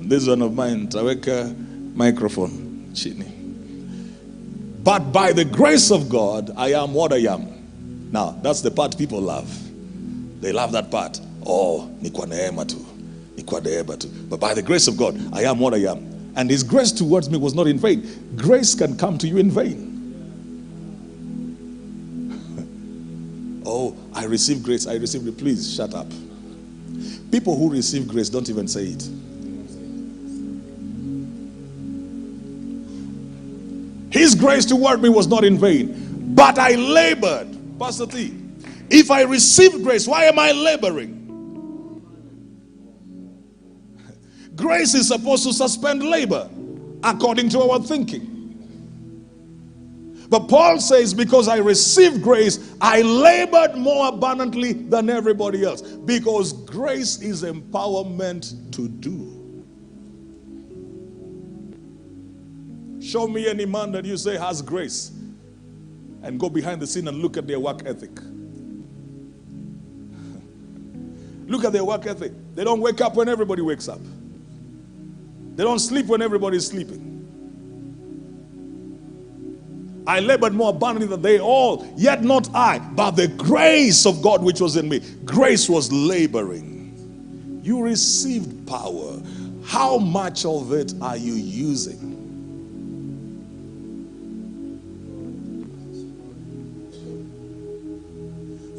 This one of mine, taweka microphone chini. But by the grace of God, I am what I am. Now, that's the part people love. They love that part. Oh, ni kwa neema tu. Ni kwa neema tu. But by the grace of God, I am what I am. And his grace towards me was not in vain. Grace can come to you in vain. Oh, I receive grace. I receive it. Please, shut up. People who receive grace don't even say it. His grace toward me was not in vain, but I labored. Pastor T, if I receive grace, why am I laboring? Grace is supposed to suspend labor according to our thinking. But Paul says, because I received grace, I labored more abundantly than everybody else. Because grace is empowerment to do. Show me any man that you say has grace and go behind the scene and look at their work ethic. Look at their work ethic. They don't wake up when everybody wakes up. They don't sleep when everybody is sleeping. I labored more abundantly than they all, yet not I, but the grace of God which was in me. Grace was laboring. You received power. How much of it are you using?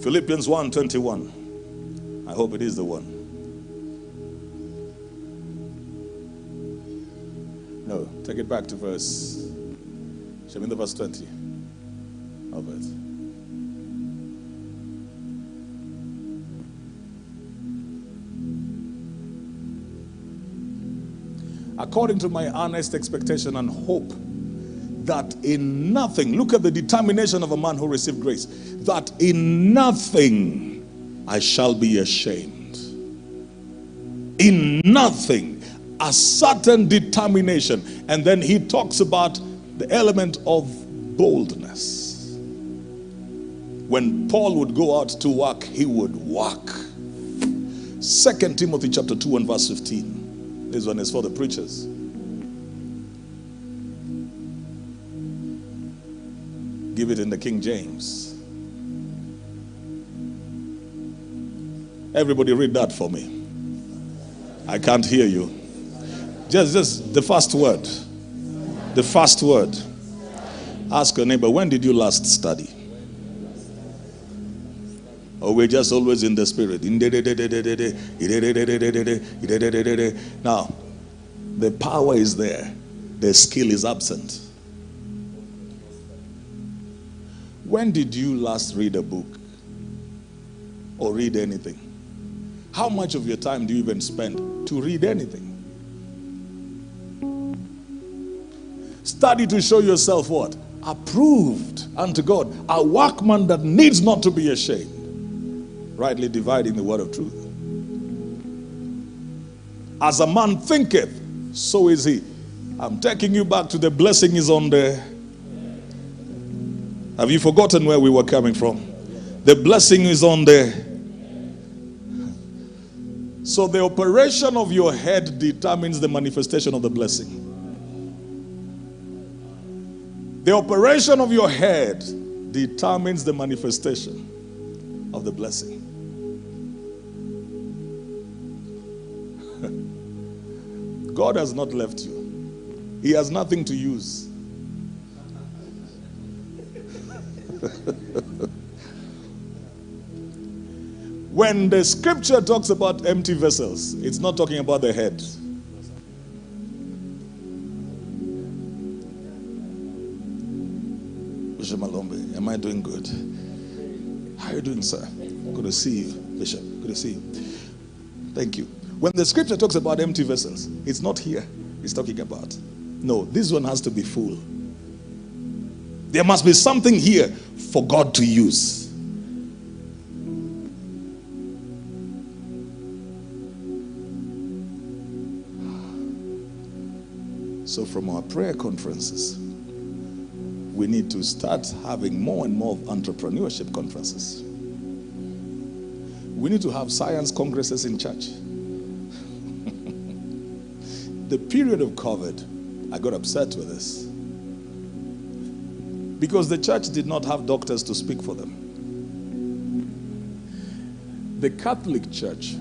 Philippians 1:21. I hope it is the one. No, take it back to verse. Show me the verse 20 of it. According to my earnest expectation and hope, that in nothing, look at the determination of a man who received grace, that in nothing I shall be ashamed. In nothing, a certain determination. And then he talks about the element of boldness. When Paul would go out to work, he would work. 2 Timothy chapter 2 and verse 15. This one is for the preachers. Give it in the King James. Everybody read that for me. I can't hear you. Just the first word. The first word. Ask your neighbor, when did you last study? Or we're just always in the spirit. Now, the power is there. The skill is absent. When did you last read a book? Or read anything? How much of your time do you even spend to read anything? Study to show yourself what? Approved unto God. A workman that needs not to be ashamed. Rightly dividing the word of truth. As a man thinketh, so is he. I'm taking you back to the blessing is on there. Have you forgotten where we were coming from? The blessing is on there. So the operation of your head determines the manifestation of the blessing. The operation of your head determines the manifestation of the blessing. God has not left you. He has nothing to use. When the scripture talks about empty vessels, it's not talking about the head. Bishop Malombe, am I doing good? How are you doing, sir? Good to see you, Bishop. Good to see you. Thank you. When the scripture talks about empty vessels, it's not here it's talking about. No, this one has to be full. There must be something here for God to use. So from our prayer conferences, we need to start having more and more entrepreneurship conferences. We need to have science congresses in church. The period of COVID, I got upset with this. Because the church did not have doctors to speak for them. The Catholic Church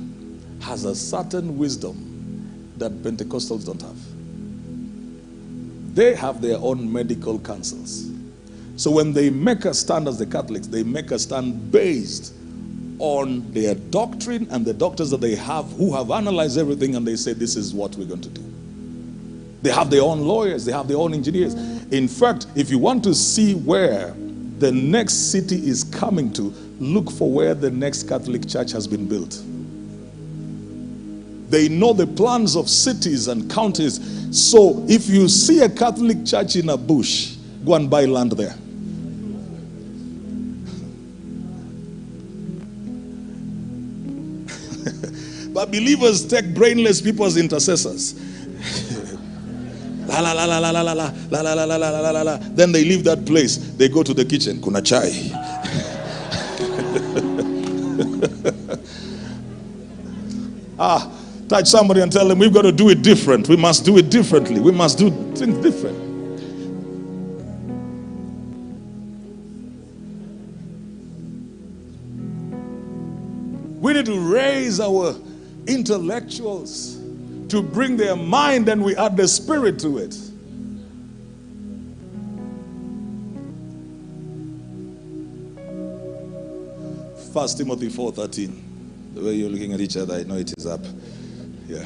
has a certain wisdom that Pentecostals don't have. They have their own medical councils. So when they make a stand as the Catholics, they make a stand based on their doctrine and the doctors that they have who have analyzed everything, and they say this is what we're going to do. They have their own lawyers, they have their own engineers. In fact, if you want to see where the next city is coming to, look for where the next Catholic church has been built. They know the plans of cities and counties. So if you see a Catholic church in a bush, go and buy land there. But believers take brainless people as intercessors. La la la la la la la la la la la la la la la. Then they leave that place. They go to the kitchen. Kuna chai. Touch somebody and tell them we've got to do it different. We must do it differently. We must do things different. We need to raise our intellectuals to bring their mind, and we add the spirit to it. First Timothy 4:13. The way you're looking at each other, I know it is up. Yeah.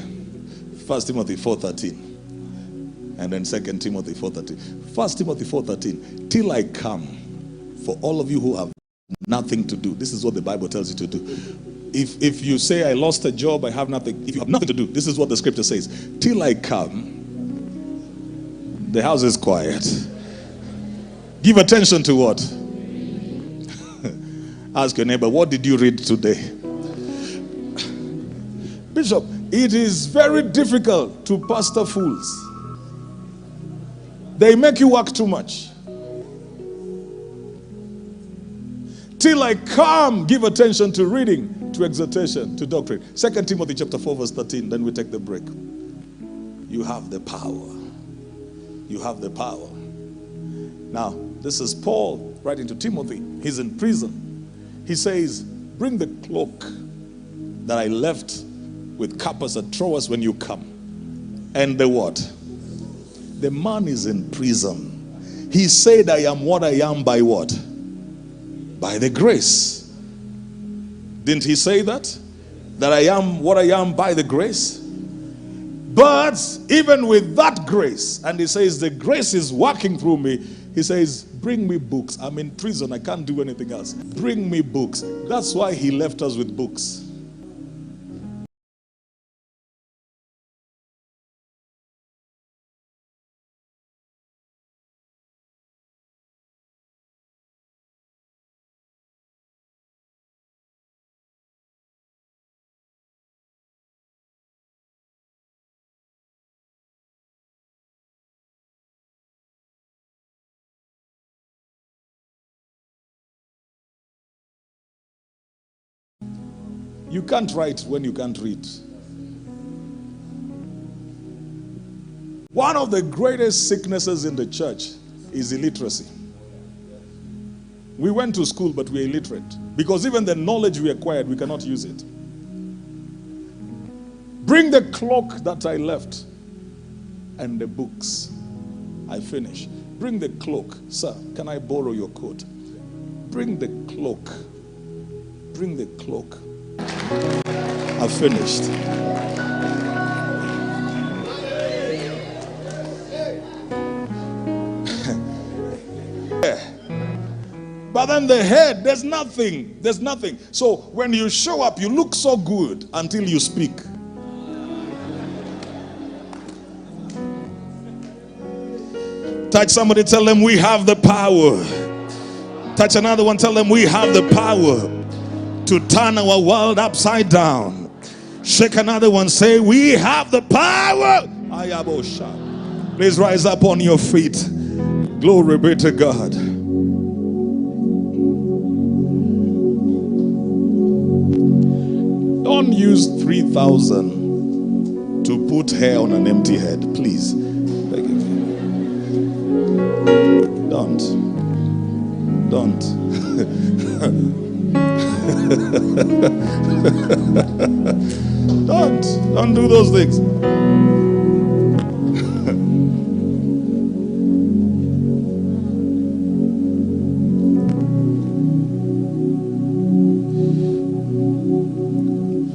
1 Timothy 4:13. And then 2 Timothy 4:13. 1 Timothy 4:13. Till I come, for all of you who have nothing to do. This is what the Bible tells you to do. If you say, I lost a job, I have nothing. If you have nothing to do, this is what the scripture says. Till I come, the house is quiet. Give attention to what? Ask your neighbor, what did you read today? Bishop, it is very difficult to pastor fools. They make you work too much. Till I come, give attention to reading, to exhortation, to doctrine. 2 Timothy chapter 4 verse 13, then we take the break. You have the power. You have the power. Now, this is Paul writing to Timothy. He's in prison. He says, bring the cloak that I left with Carpus at Troas when you come. And the what? The man is in prison. He said, I am what I am by what? By the grace. Didn't he say that? That I am what I am by the grace? But even with that grace, and he says the grace is working through me, he says, bring me books. I'm in prison, I can't do anything else. Bring me books. That's why he left us with books. You can't write when you can't read. One of the greatest sicknesses in the church is illiteracy. We went to school, but we're illiterate. Because even the knowledge we acquired, we cannot use it. Bring the cloak that I left and the books. I finish. Bring the cloak. Sir, can I borrow your coat? Bring the cloak. Bring the cloak. I've finished. But then the head, there's nothing. There's nothing. So when you show up, you look so good until you speak. Touch somebody, tell them we have the power. Touch another one, tell them we have the power to turn our world upside down. Shake another one, say we have the power. Ayabosha. Please rise up on your feet. Glory be to God. Don't use 3,000 to put hair on an empty head, please. Beg you. Don't. Don't do those things.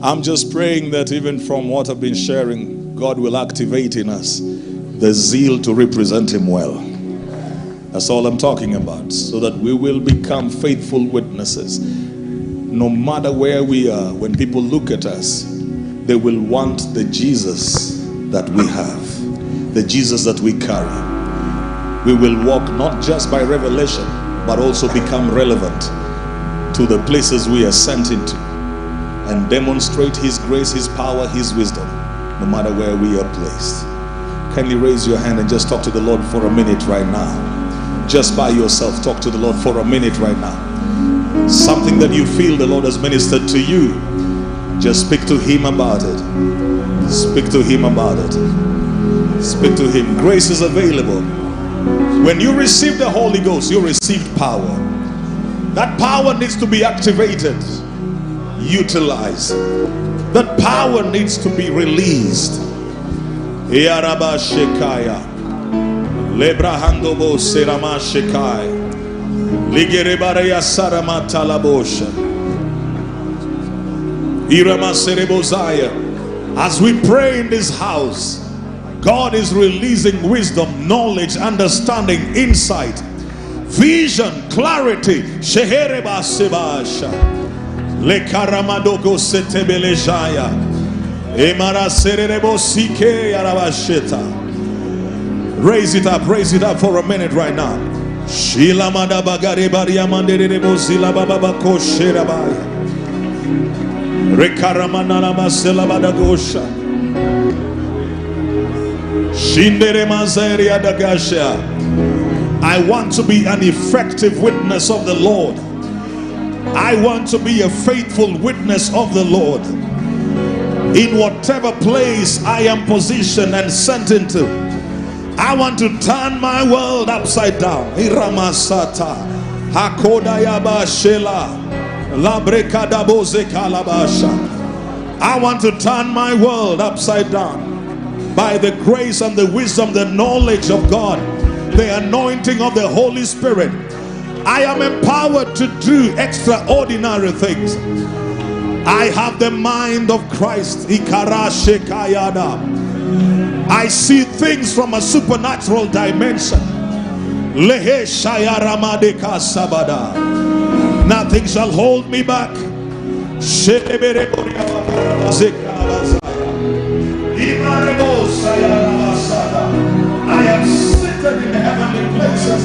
I'm just praying that even from what I've been sharing, God will activate in us the zeal to represent him well. That's all I'm talking about, so that we will become faithful witnesses. No matter where we are, when people look at us, they will want the Jesus that we have, the Jesus that we carry. We will walk not just by revelation, but also become relevant to the places we are sent into, and demonstrate his grace, his power, his wisdom, no matter where we are placed. Kindly raise your hand and just talk to the Lord for a minute right now. Just by yourself, talk to the Lord for a minute right now. Something that you feel the Lord has ministered to you, just speak to him about it. Speak to him about it. Speak to him. Grace is available. When you receive the Holy Ghost, you received power. That power needs to be activated, utilized. That power needs to be released. Yaraba Shekaya. Lebrahandobo Serama Shekai. Ligerebaraya Sarama Talabosha. Irama Serebozaya. As we pray in this house, God is releasing wisdom, knowledge, understanding, insight, vision, clarity. Shehereba Sebasha. Le Karamadoko Setebelejaya. Emara Serebo Sike Yarabasheta. Raise it up for a minute right now. Shila Madabagari Bariamande Bozila Baba Kosherabaya. Rekaramanana Masela Badagosha. Shindere Mazeria Dagasha. I want to be an effective witness of the Lord. I want to be a faithful witness of the Lord. In whatever place I am positioned and sent into, I want to turn my world upside down. Iramasata Hakodayaba Shela Labrekadaboze Kalabasha. I want to turn my world upside down. by the grace and the wisdom, the knowledge of God, the anointing of the Holy Spirit, I am empowered to do extraordinary things. I have the mind of Christ. I see things from a supernatural dimension. Nothing shall hold me back. I am seated in the heavenly places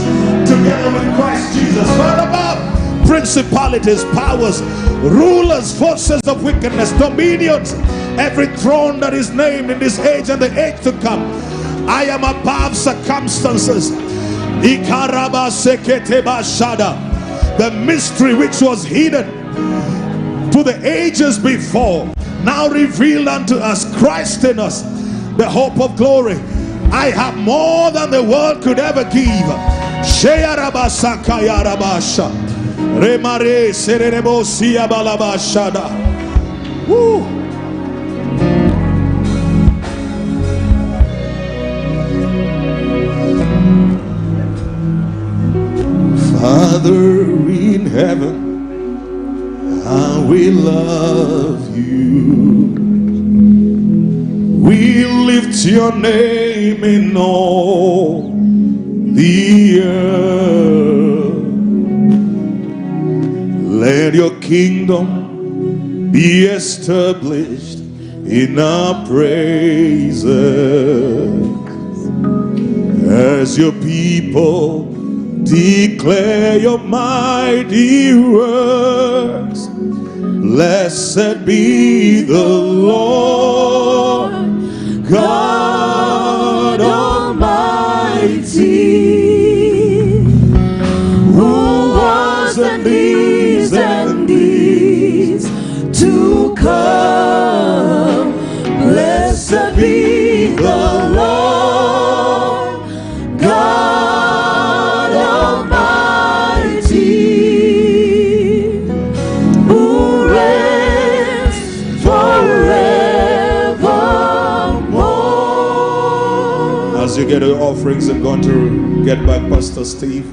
together with Christ Jesus, far above principalities, powers, rulers, forces of wickedness, dominions, every throne that is named in this age and the age to come. I am above circumstances. The mystery which was hidden to the ages before, now revealed unto us, Christ in us, the hope of glory. I have more than the world could ever give. Woo. Father in heaven, how we love you. We lift your name in all the earth. Let your kingdom be established in our praises as your people declare your mighty works. Blessed be the Lord God Almighty, who was and is to come. Blessed be the Lord God Almighty, who reigns forevermore. As you get your offerings, I'm going to get back Pastor Steve.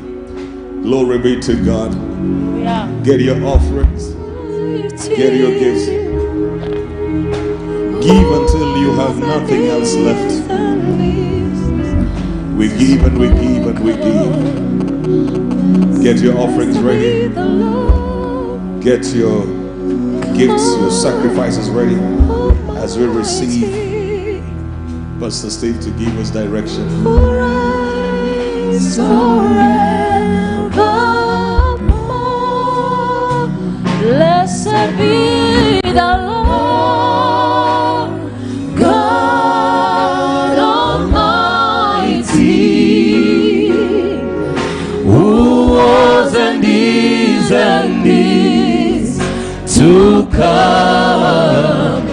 Glory be to God. Yeah. Get your offerings. Get your gifts. Give until you have nothing else left. We give and we give and we give. Get your offerings ready. Get your gifts, your sacrifices ready as we receive Pastor Steve to give us direction. Blessed be the Lord God Almighty, who was and is to come.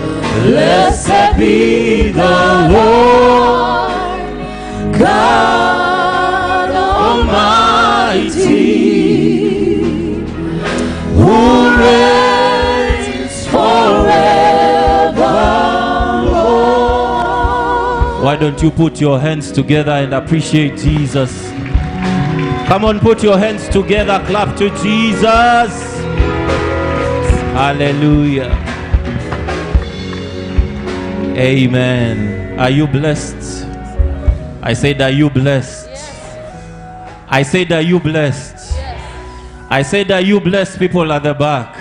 Blessed be the Lord God Almighty, who reigns forevermore. Why don't you put your hands together and appreciate Jesus? Come on, put your hands together, clap to Jesus. Hallelujah. Amen. Are you blessed? I said, are you blessed? Yes. I said, are you blessed? Yes. I said, are you blessed, people at the back?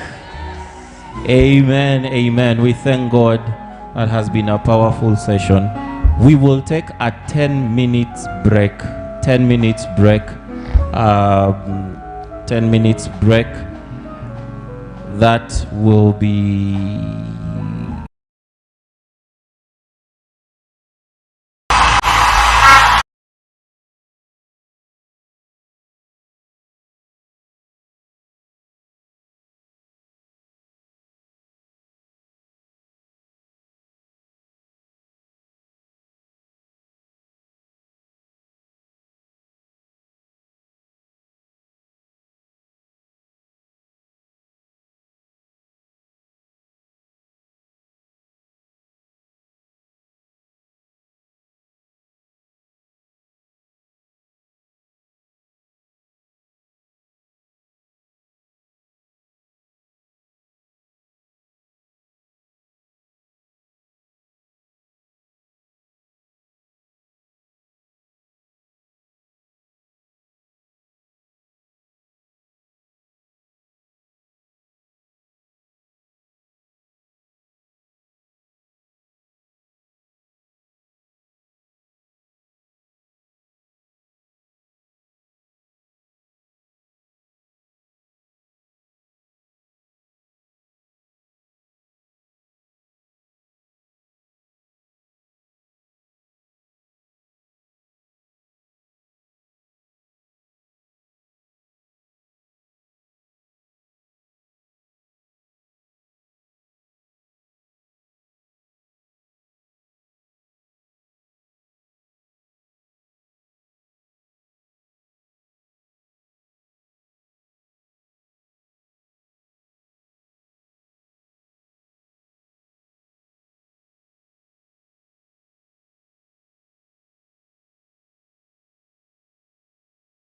Amen. Amen. We thank God. That has been a powerful session. We will take a 10-minute break. 10 minutes break. 10 minutes break. That will be